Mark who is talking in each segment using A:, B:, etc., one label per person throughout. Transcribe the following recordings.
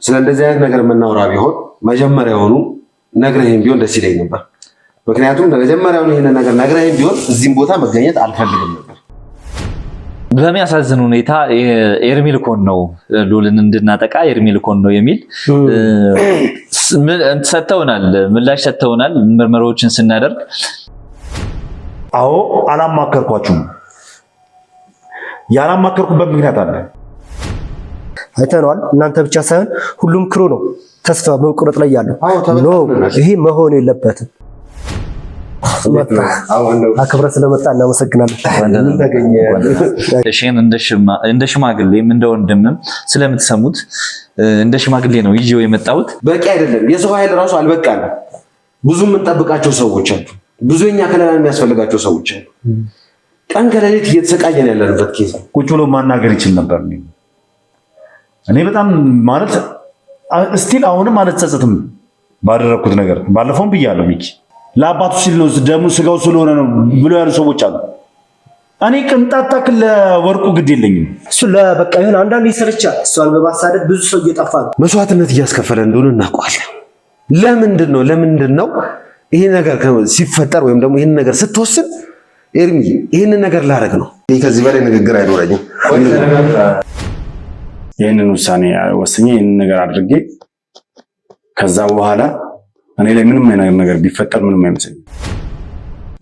A: ስለ እንደዚህ አይነት ነገር የምናወራ ቢሆን መጀመሪያውኑ ነግረህም ቢሆን ደስ ይለኝ ነበር። ምክንያቱም መጀመሪያውኑ ይሄንን ነገር ነግረህም ቢሆን እዚህም ቦታ መገኘት አልፈልግም ነበር።
B: በሚያሳዝን ሁኔታ ኤርሚ ልኮን ነው ሉልን እንድናጠቃ ኤርሚ ልኮን ነው የሚል ሰጥተውናል፣ ምላሽ ሰጥተውናል ምርመራዎችን ስናደርግ።
C: አዎ አላማከርኳችሁም። ያላማከርኩበት ምክንያት አለ።
D: አይተነዋል። እናንተ ብቻ ሳይሆን ሁሉም ክሩ ነው ተስፋ በመቁረጥ ላይ ያለው። ይሄ መሆን የለበትም። አክብረ ስለመጣ እናመሰግናለን።
B: እሺን እንደ ሽማግሌም እንደ ወንድምም ስለምትሰሙት እንደ ሽማግሌ ነው ይዤው የመጣሁት።
A: በቂ አይደለም። የሰው ኃይል ራሱ አልበቃንም። ብዙ የምንጠብቃቸው ሰዎች አሉ። ብዙ የኛ ከለላ የሚያስፈልጋቸው ሰዎች አሉ። ቀን ከሌሊት እየተሰቃየን ያለንበት ኬዝ
C: ቁጭ ብሎ ማናገር ይችል ነበር። እኔ በጣም ማለት ስቲል አሁንም አልጸጸትም ባደረኩት ነገር። ባለፈውም ብያለሁ ሚኪ ለአባቱ ሲል ነው ደሙ ስጋው ስለሆነ ነው ብሎ ያሉ ሰዎች አሉ። እኔ ቅንጣት ታክል ለወርቁ ግድ የለኝም።
D: እሱ ለበቃ ይሁን አንዳንድ ይሰልቻል። እሷን በማሳደድ ብዙ ሰው እየጠፋ ነው።
A: መስዋዕትነት እያስከፈለ እንደሆነ እናውቃለን። ለምንድን ነው ይሄ ነገር ሲፈጠር ወይም ደግሞ ይሄን ነገር ስትወስን ኤርሚ ይሄን ነገር ላረግ ነው። ከዚህ በላይ ንግግር አይኖረኝም።
E: ይሄንን ውሳኔ ወስኜ ይሄንን ነገር አድርጌ ከዛ በኋላ እኔ ላይ ምንም አይነት ነገር ቢፈጠር ምንም አይመስልም።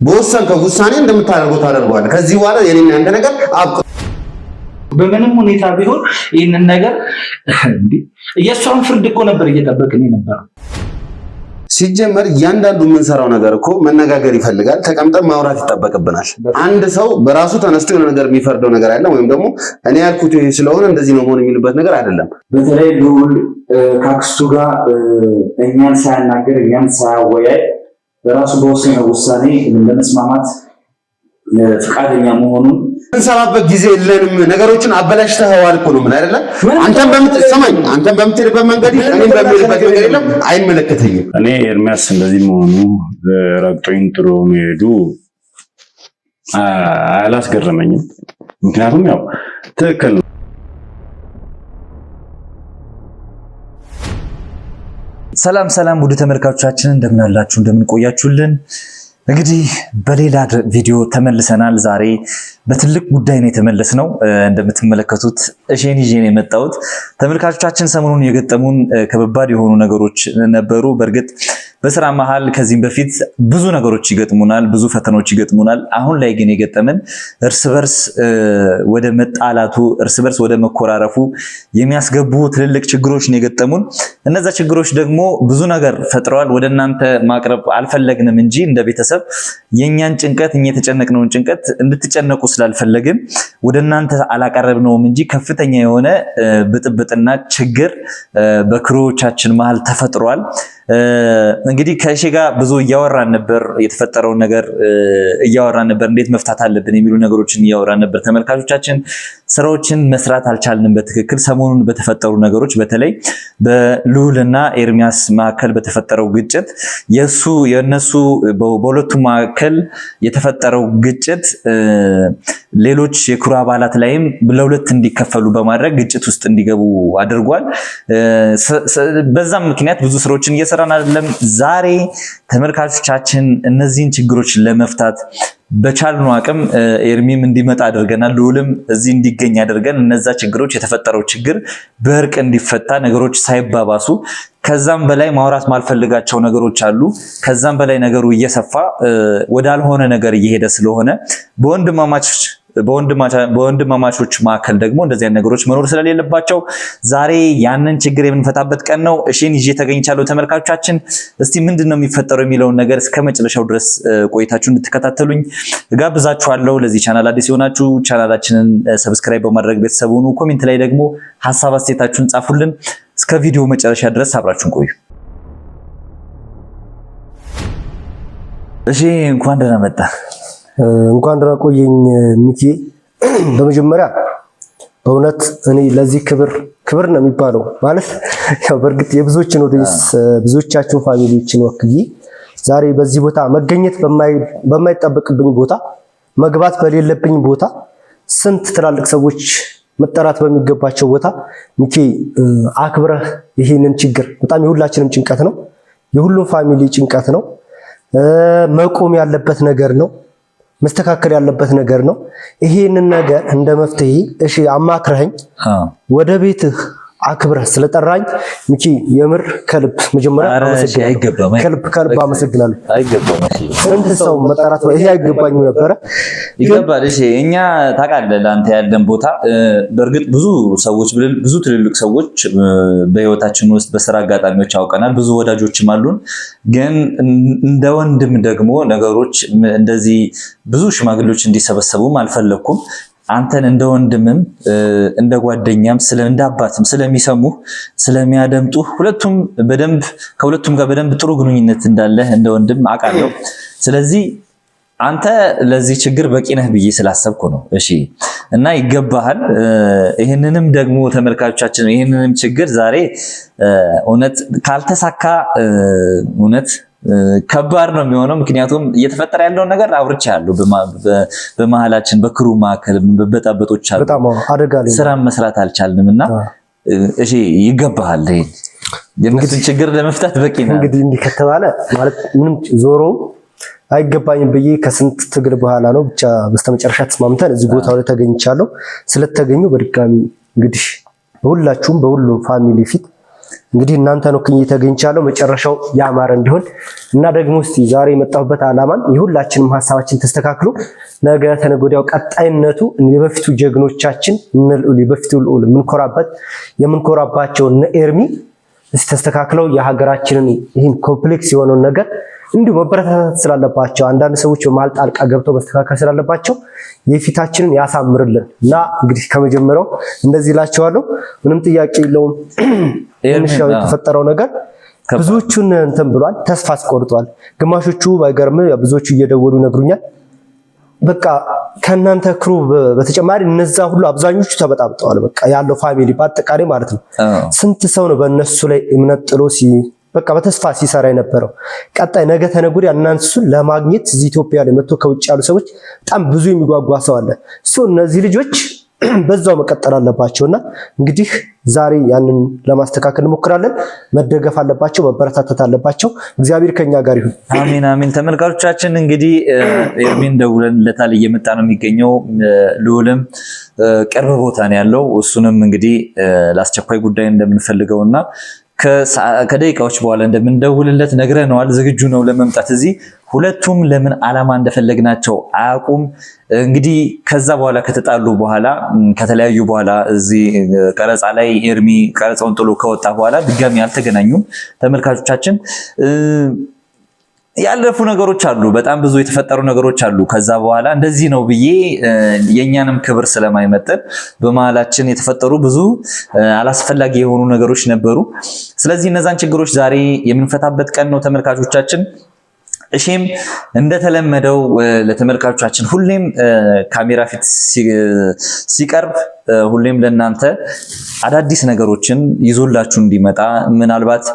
A: በወሰንከው ውሳኔ እንደምታደርገው ታደርገዋለህ። ከዚህ በኋላ የኔና አንተ ነገር
F: በምንም ሁኔታ ቢሆን ይሄንን ነገር የእሷን ፍርድ እኮ ነበር እየጠበቅን ነበር።
A: ሲጀመር እያንዳንዱ የምንሰራው ነገር እኮ መነጋገር ይፈልጋል። ተቀምጠን ማውራት ይጠበቅብናል። አንድ ሰው በራሱ ተነስቶ የሆነ ነገር የሚፈርደው ነገር አለ ወይም ደግሞ እኔ ያልኩት ይሄ ስለሆነ እንደዚህ ነው መሆን የሚልበት ነገር አይደለም።
F: በተለይ ልዑል ከአክስቱ ጋር እኛን ሳያናገር እኛን ሳያወያይ በራሱ በወሰነው ውሳኔ ለመስማማት ፍቃደኛ መሆኑን
A: እንሰራበት ጊዜ የለንም። ነገሮችን አበላሽተኸዋል እኮ ነው ምን አይደለ? አንተም በምትሄድበት መንገድ እኔም በምሄድበት መንገድ የለም አይመለከተኝም።
E: እኔ ኤርሚያስ እንደዚህ መሆኑ ረግጦኝ ጥሎ መሄዱ አላስገረመኝም። ምክንያቱም ያው ትክክል ነው።
B: ሰላም ውድ ተመልካቾቻችን እንደምን አላችሁ? እንደምን ቆያችሁልን? እንግዲህ በሌላ ቪዲዮ ተመልሰናል። ዛሬ በትልቅ ጉዳይ ነው የተመለስነው። እንደምትመለከቱት እሺን ይዤ ነው የመጣሁት። ተመልካቾቻችን ሰሞኑን የገጠሙን ከባድ የሆኑ ነገሮች ነበሩ። በእርግጥ በስራ መሃል ከዚህም በፊት ብዙ ነገሮች ይገጥሙናል፣ ብዙ ፈተናዎች ይገጥሙናል። አሁን ላይ ግን የገጠመን እርስ በርስ ወደ መጣላቱ፣ እርስ በርስ ወደ መኮራረፉ የሚያስገቡ ትልልቅ ችግሮች ነው የገጠሙን። እነዛ ችግሮች ደግሞ ብዙ ነገር ፈጥረዋል። ወደ እናንተ ማቅረብ አልፈለግንም እንጂ እንደ ቤተሰብ የኛን ጭንቀት እኛ የተጨነቅነውን ጭንቀት እንድትጨነቁ ስላልፈለግን ወደ እናንተ አላቀረብነውም እንጂ ከፍተኛ የሆነ ብጥብጥና ችግር በክሮዎቻችን መሃል ተፈጥሯል። እንግዲህ ከእሺ ጋር ብዙ እያወራን ነበር፣ የተፈጠረውን ነገር እያወራን ነበር፣ እንዴት መፍታት አለብን የሚሉ ነገሮችን እያወራን ነበር። ተመልካቾቻችን ስራዎችን መስራት አልቻልንም በትክክል። ሰሞኑን በተፈጠሩ ነገሮች በተለይ በልዑልና ኤርሚያስ መካከል በተፈጠረው ግጭት የነሱ በሁለቱ መካከል የተፈጠረው ግጭት ሌሎች የክሩ አባላት ላይም ለሁለት እንዲከፈሉ በማድረግ ግጭት ውስጥ እንዲገቡ አድርጓል። በዛም ምክንያት ብዙ ስራዎችን እየሰራን አይደለም። ዛሬ ተመልካቾቻችን እነዚህን ችግሮች ለመፍታት በቻልነው አቅም ኤርሚም እንዲመጣ አድርገናል። ልዑልም እዚህ እንዲገኝ አድርገን እነዛ ችግሮች የተፈጠረው ችግር በእርቅ እንዲፈታ ነገሮች ሳይባባሱ ከዛም በላይ ማውራት ማልፈልጋቸው ነገሮች አሉ። ከዛም በላይ ነገሩ እየሰፋ ወዳልሆነ ነገር እየሄደ ስለሆነ በወንድማማቾች መካከል ደግሞ እንደዚህ አይነት ነገሮች መኖር ስለሌለባቸው ዛሬ ያንን ችግር የምንፈታበት ቀን ነው። እሺን ይዤ ተገኝቻለሁ። ተመልካቾቻችን እስቲ ምንድነው የሚፈጠረው የሚለውን ነገር እስከ መጨረሻው ድረስ ቆይታችሁ እንድትከታተሉኝ ጋብዛችኋለሁ። ለዚህ ቻናል አዲስ የሆናችሁ ቻናላችንን ሰብስክራይብ በማድረግ ቤተሰብ ሁኑ። ኮሜንት ላይ ደግሞ ሐሳብ አስተያየታችሁን ጻፉልን። እስከ ቪዲዮ መጨረሻ ድረስ አብራችሁን ቆዩ። እሺ እንኳን ደህና መጣ።
D: እንኳን ደህና ቆየኝ ሚኪ። በመጀመሪያ በእውነት እኔ ለዚህ ክብር ነው የሚባለው ማለት ያው በእርግጥ የብዙዎችን ኦዲየንስ ብዙዎቻችሁን ፋሚሊዎችን ወክዬ ዛሬ በዚህ ቦታ መገኘት በማይጠበቅብኝ ቦታ መግባት በሌለብኝ ቦታ ስንት ትላልቅ ሰዎች መጠራት በሚገባቸው ቦታ ሚኪ አክብረህ ይህንን ችግር በጣም የሁላችንም ጭንቀት ነው፣ የሁሉም ፋሚሊ ጭንቀት ነው። መቆም ያለበት ነገር ነው፣ መስተካከል ያለበት ነገር ነው። ይሄንን ነገር እንደ መፍትሄ እሺ አማክረኝ ወደ ቤትህ አክብረህ ስለጠራኝ ሚኪ የምር ከልብ መጀመሪያ ከልብ አመሰግናለሁ።
B: አይገባም
D: እንደ ሰው መጠራት ይሄ አይገባኝም ነበረ።
B: ይገባል። እሺ እኛ ታውቃለህ አንተ ያለን ቦታ በእርግጥ ብዙ ሰዎች ብዙ ትልልቅ ሰዎች በህይወታችን ውስጥ በስራ አጋጣሚዎች አውቀናል፣ ብዙ ወዳጆችም አሉን። ግን እንደ ወንድም ደግሞ ነገሮች እንደዚህ ብዙ ሽማግሌዎች እንዲሰበሰቡም አልፈለኩም። አንተን እንደ ወንድምም እንደ ጓደኛም እንደ አባትም ስለሚሰሙ ስለሚያደምጡ ከሁለቱም ጋር በደንብ ጥሩ ግንኙነት እንዳለ እንደ ወንድም አውቃለሁ። ስለዚህ አንተ ለዚህ ችግር በቂ ነህ ብዬ ስላሰብኩ ነው። እሺ እና ይገባሃል። ይህንንም ደግሞ ተመልካቾቻችን ይህንንም ችግር ዛሬ እውነት ካልተሳካ እውነት ከባድ ነው የሚሆነው። ምክንያቱም እየተፈጠረ ያለውን ነገር አውርቻለሁ። በመሃላችን በክሩ መካከል በጣበጦች አሉ፣ ስራ መስራት አልቻልንም እና እሺ ይገባሃል። የእነሱን ችግር ለመፍታት በቂ ነው።
D: እንግዲህ እንዲህ ከተባለ ማለት ምንም ዞሮ አይገባኝም ብዬ ከስንት ትግል በኋላ ነው ብቻ በስተመጨረሻ ተስማምተን እዚህ ቦታው ላይ ተገኝቻለሁ። ስለተገኙ በድጋሚ እንግዲህ በሁላችሁም በሁሉም ፋሚሊ ፊት እንግዲህ እናንተ ነው ክኝ ተገኝቻለሁ። መጨረሻው ያማረ እንዲሆን እና ደግሞ እስቲ ዛሬ የመጣሁበት ዓላማን የሁላችንም ሐሳባችን ተስተካክሎ ነገ ተነገ ወዲያው ቀጣይነቱ የበፊቱ ጀግኖቻችን በፊቱ የምንኮራባቸው ኤርሚ እስቲ ተስተካክለው የሀገራችንን ይህን ኮምፕሌክስ የሆነውን ነገር እንዲሁ መበረታታት ስላለባቸው አንዳንድ ሰዎች በመሃል ጣልቃ ገብተው መስተካከል ስላለባቸው የፊታችንን ያሳምርልን እና እንግዲህ ከመጀመሪያው እንደዚህ እላቸዋለሁ። ምንም ጥያቄ የለውም። ኤርሚሻው የተፈጠረው ነገር ብዙዎቹን እንትን ብሏል፣ ተስፋ አስቆርጧል። ግማሾቹ ባይገርም ብዙዎቹ እየደወሉ ይነግሩኛል። በቃ ከናንተ ክሩ በተጨማሪ እነዛ ሁሉ አብዛኞቹ ተበጣብጠዋል። በቃ ያለው ፋሚሊ በአጠቃላይ ማለት ነው። ስንት ሰው ነው በእነሱ ላይ እምነት ጥሎ በቃ በተስፋ ሲሰራ የነበረው። ቀጣይ ነገ ተነገ ወዲያ እናንተን ለማግኘት እዚህ ኢትዮጵያ ላይ መጥቶ ከውጭ ያሉ ሰዎች በጣም ብዙ የሚጓጓ ሰው አለ። እነዚህ ልጆች በዛው መቀጠል አለባቸውና እንግዲህ ዛሬ ያንን ለማስተካከል እንሞክራለን። መደገፍ አለባቸው፣ መበረታታት አለባቸው። እግዚአብሔር ከኛ ጋር ይሁን።
B: አሜን አሜን። ተመልካቾቻችን እንግዲህ ኤርሚን ደውለንለታል፣ እየመጣ ነው የሚገኘው። ልዑልም ቅርብ ቦታ ነው ያለው። እሱንም እንግዲህ ለአስቸኳይ ጉዳይ እንደምንፈልገውና ከደቂቃዎች በኋላ እንደምንደውልለት ነግረነዋል። ዝግጁ ነው ለመምጣት እዚህ። ሁለቱም ለምን ዓላማ እንደፈለግናቸው አያውቁም። እንግዲህ ከዛ በኋላ ከተጣሉ በኋላ ከተለያዩ በኋላ እዚህ ቀረጻ ላይ ኤርሚ ቀረጻውን ጥሎ ከወጣ በኋላ ድጋሚ አልተገናኙም። ተመልካቾቻችን ያለፉ ነገሮች አሉ፣ በጣም ብዙ የተፈጠሩ ነገሮች አሉ። ከዛ በኋላ እንደዚህ ነው ብዬ የኛንም ክብር ስለማይመጥን በመሃላችን የተፈጠሩ ብዙ አላስፈላጊ የሆኑ ነገሮች ነበሩ። ስለዚህ እነዛን ችግሮች ዛሬ የምንፈታበት ቀን ነው ተመልካቾቻችን። እሺም እንደተለመደው ለተመልካቾቻችን ሁሌም ካሜራ ፊት ሲቀርብ ሁሌም ለእናንተ አዳዲስ ነገሮችን ይዞላችሁ እንዲመጣ ምናልባት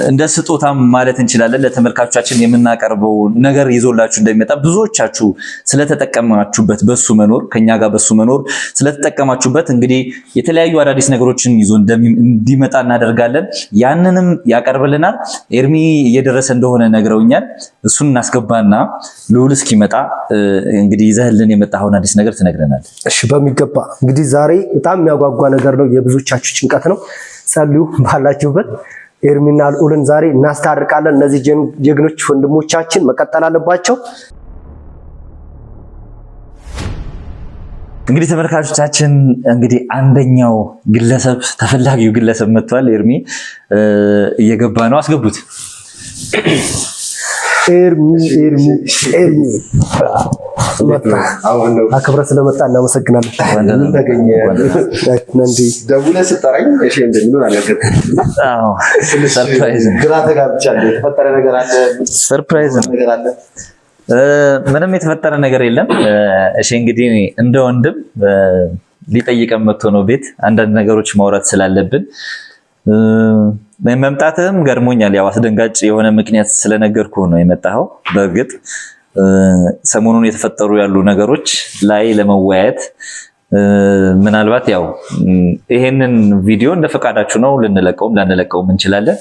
B: እንደ ስጦታም ማለት እንችላለን ለተመልካቾቻችን የምናቀርበው ነገር ይዞላችሁ እንደሚመጣ ብዙዎቻችሁ ስለተጠቀማችሁበት በሱ መኖር ከኛ ጋር በሱ መኖር ስለተጠቀማችሁበት እንግዲህ የተለያዩ አዳዲስ ነገሮችን ይዞ እንዲመጣ እናደርጋለን። ያንንም ያቀርብልናል። ኤርሚ እየደረሰ እንደሆነ ነግረውኛል። እሱን እናስገባና ልዑል እስኪመጣ እንግዲህ ይዘህልን የመጣኸውን አዲስ ነገር ትነግረናል።
D: እሺ በሚገባ እንግዲህ ዛሬ በጣም የሚያጓጓ ነገር ነው። የብዙዎቻችሁ ጭንቀት ነው። ጸልዩ ባላችሁበት። ኤርሚና ልዑልን ዛሬ እናስታርቃለን። እነዚህ ጀግኖች ወንድሞቻችን መቀጠል አለባቸው።
B: እንግዲህ ተመልካቾቻችን እንግዲህ አንደኛው ግለሰብ ተፈላጊው ግለሰብ መጥቷል። ኤርሚ እየገባ ነው። አስገቡት።
D: ኤርሚ አክብረ ስለመጣ እናመሰግናለን።
A: ደውለህ ስጠራኝ እሺ እንደምን አልገባኝም።
B: አዎ ሰርፕራይዝ
A: ግራ ተጋብቻለሁ። የተፈጠረ ነገር አለ?
B: ሰርፕራይዝ ነገር አለ? ምንም የተፈጠረ ነገር የለም። እሺ እንግዲህ እንደ ወንድም ሊጠይቀን መጥቶ ነው ቤት አንዳንድ ነገሮች ማውራት ስላለብን መምጣትም ገርሞኛል። ያው አስደንጋጭ የሆነ ምክንያት ስለነገርኩ ነው የመጣኸው። በእርግጥ ሰሞኑን የተፈጠሩ ያሉ ነገሮች ላይ ለመወያየት ምናልባት ያው ይሄንን ቪዲዮ እንደ ፈቃዳችሁ ነው ልንለቀውም ላንለቀውም እንችላለን።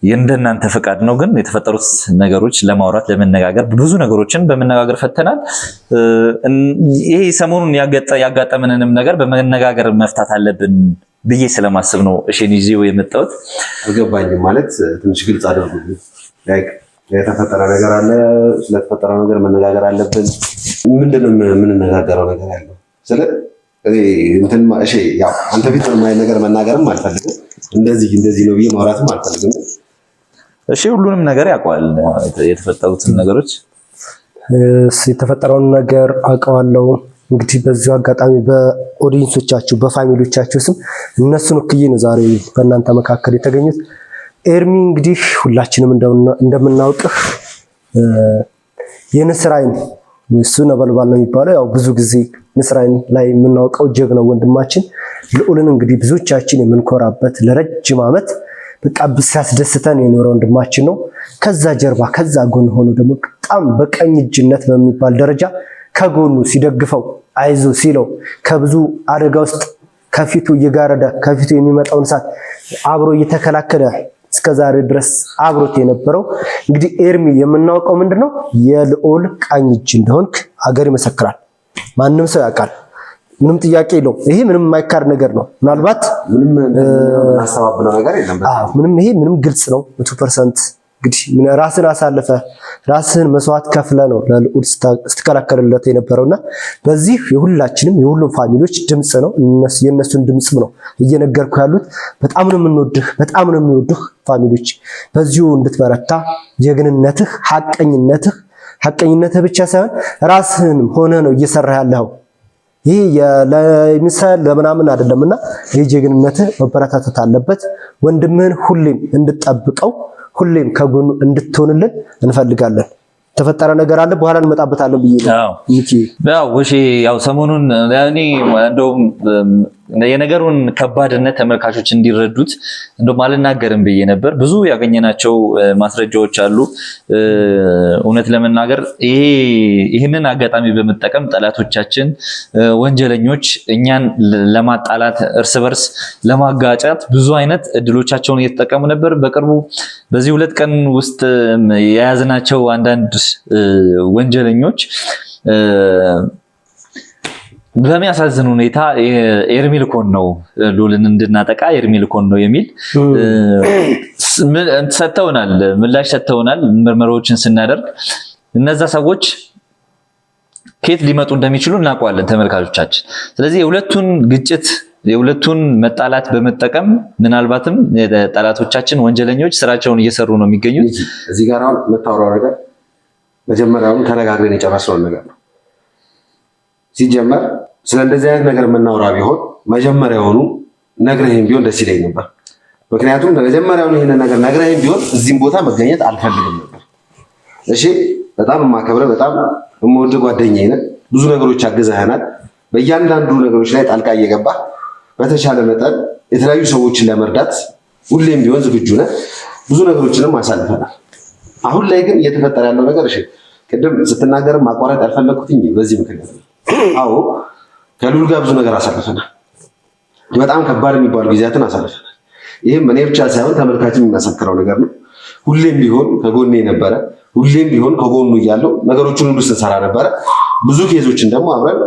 B: የእንደናንተ ፈቃድ ነው። ግን የተፈጠሩት ነገሮች ለማውራት ለመነጋገር ብዙ ነገሮችን በመነጋገር ፈተናል። ይሄ ሰሞኑን ያጋጠመንንም ነገር በመነጋገር መፍታት አለብን ብዬ ስለማስብ ነው እሺን ይዤው የመጣሁት።
A: አልገባኝም ማለት ትንሽ ግልጽ አድርጉልኝ። ላይክ የተፈጠረ ነገር አለ፣ ስለተፈጠረው ነገር መነጋገር አለብን። ምንድነው የምንነጋገረው ነገር ያለው? ያው አንተ ፊት የማይ ነገር መናገርም አልፈልግም፣ እንደዚህ ነው ብዬ ማውራትም አልፈልግም።
B: እሺ ሁሉንም ነገር ያውቀዋል፣ የተፈጠሩትን ነገሮች
D: የተፈጠረውን ነገር አውቀዋለሁ። እንግዲህ በዚሁ አጋጣሚ በኦዲየንሶቻችሁ በፋሚሊዎቻችሁ ስም እነሱን ወክዬ ነው ዛሬ በእናንተ መካከል የተገኙት። ኤርሚ እንግዲህ ሁላችንም እንደምናውቅህ የንስር አይን እሱ ነበልባል ነው የሚባለው። ያው ብዙ ጊዜ ንስር አይን ላይ የምናውቀው ጀግናው ወንድማችን ልዑልን እንግዲህ ብዙዎቻችን የምንኮራበት ለረጅም ዓመት በቃ ሲያስደስተን የኖረ ወንድማችን ነው። ከዛ ጀርባ ከዛ ጎን ሆኖ ደግሞ በጣም በቀኝ እጅነት በሚባል ደረጃ ከጎኑ ሲደግፈው አይዞ ሲለው ከብዙ አደጋ ውስጥ ከፊቱ እየጋረደ ከፊቱ የሚመጣውን እሳት አብሮ እየተከላከለ እስከዛሬ ድረስ አብሮት የነበረው እንግዲህ ኤርሚ የምናውቀው ምንድነው የልዑል ቀኝ እጅ እንደሆንክ አገር ይመሰክራል። ማንም ሰው ያውቃል። ምንም ጥያቄ የለው። ይሄ ምንም የማይካድ ነገር ነው። ምናልባት
A: ምንም እናስተባብለው ነገር የለም።
D: ይሄ ምንም ግልጽ ነው 100%። እንግዲህ ራስን አሳልፈ ራስን መስዋዕት ከፍለ ነው ለልዑል ስትከላከልለት የነበረውና በዚህ የሁላችንም የሁሉም ፋሚሊዎች ድምጽ ነው። የነሱን ድምጽ ነው እየነገርኩ ያሉት። በጣም ነው የምንወድህ፣ በጣም ነው የሚወድህ ፋሚሊዎች። በዚሁ እንድትበረታ ጀግንነትህ፣ ሐቀኝነትህ ብቻ ሳይሆን ራስህንም ሆነ ነው እየሰራ ያለው። ይሄ ለምሳሌ ለምናምን አይደለምና ይሄ ጀግንነትህ መበረታታት አለበት። ወንድምህን ሁሌም እንድትጠብቀው ሁሌም ከጎኑ እንድትሆንልን እንፈልጋለን። ተፈጠረ ነገር አለ በኋላ እንመጣበታለን ብዬ ነው።
B: ያው ሰሞኑን እኔ እንደውም የነገሩን ከባድነት ተመልካቾች እንዲረዱት እንደውም አልናገርም ብዬ ነበር። ብዙ ያገኘናቸው ማስረጃዎች አሉ። እውነት ለመናገር ይህንን አጋጣሚ በመጠቀም ጠላቶቻችን፣ ወንጀለኞች እኛን ለማጣላት እርስ በርስ ለማጋጫት ብዙ አይነት እድሎቻቸውን እየተጠቀሙ ነበር። በቅርቡ በዚህ 2 ቀን ውስጥ የያዝናቸው አንዳንድ ወንጀለኞች በሚያሳዝን ሁኔታ ኤርሚ ልኮን ነው ልዑልን እንድናጠቃ ኤርሚ ልኮን ነው የሚል ሰጥተውናል፣ ምላሽ ሰጥተውናል። ምርመራዎችን ስናደርግ እነዛ ሰዎች ከየት ሊመጡ እንደሚችሉ እናውቀዋለን ተመልካቾቻችን። ስለዚህ የሁለቱን ግጭት የሁለቱን መጣላት በመጠቀም ምናልባትም ጠላቶቻችን ወንጀለኞች ስራቸውን እየሰሩ ነው የሚገኙት።
A: እዚህ ጋር አሁን የምታወራው ነገር መጀመሪያውን ተነጋግረን የጨረስነው ነገር ነው። ሲጀመር ስለ እንደዚህ አይነት ነገር የምናወራ ቢሆን መጀመሪያውኑ ነግረህም ቢሆን ደስ ይለኝ ነበር። ምክንያቱም መጀመሪያውኑ ይሄንን ነገር ነግረህም ቢሆን እዚህም ቦታ መገኘት አልፈልግም ነበር። እሺ፣ በጣም የማከብረህ በጣም የምወድህ ጓደኛዬ ነህ። ብዙ ነገሮች አግዘኸናል። በእያንዳንዱ ነገሮች ላይ ጣልቃ እየገባህ በተቻለ መጠን የተለያዩ ሰዎችን ለመርዳት ሁሌም ቢሆን ዝግጁ ነህ። ብዙ ነገሮችንም አሳልፈናል። አሁን ላይ ግን እየተፈጠረ ያለው ነገር ቅድም ስትናገርም ማቋረጥ ያልፈለግኩትኝ በዚህ ምክንያት ነው። አዎ ከልዑል ጋር ብዙ ነገር አሳልፈናል። በጣም ከባድ የሚባሉ ጊዜያትን አሳልፈናል። ይህም እኔ ብቻ ሳይሆን ተመልካችም የሚመሰክረው ነገር ነው። ሁሌም ቢሆን ከጎኔ ነበረ። ሁሌም ቢሆን ከጎኑ እያለው ነገሮችን ሁሉ ስንሰራ ነበረ። ብዙ ኬዞችን ደግሞ አብረን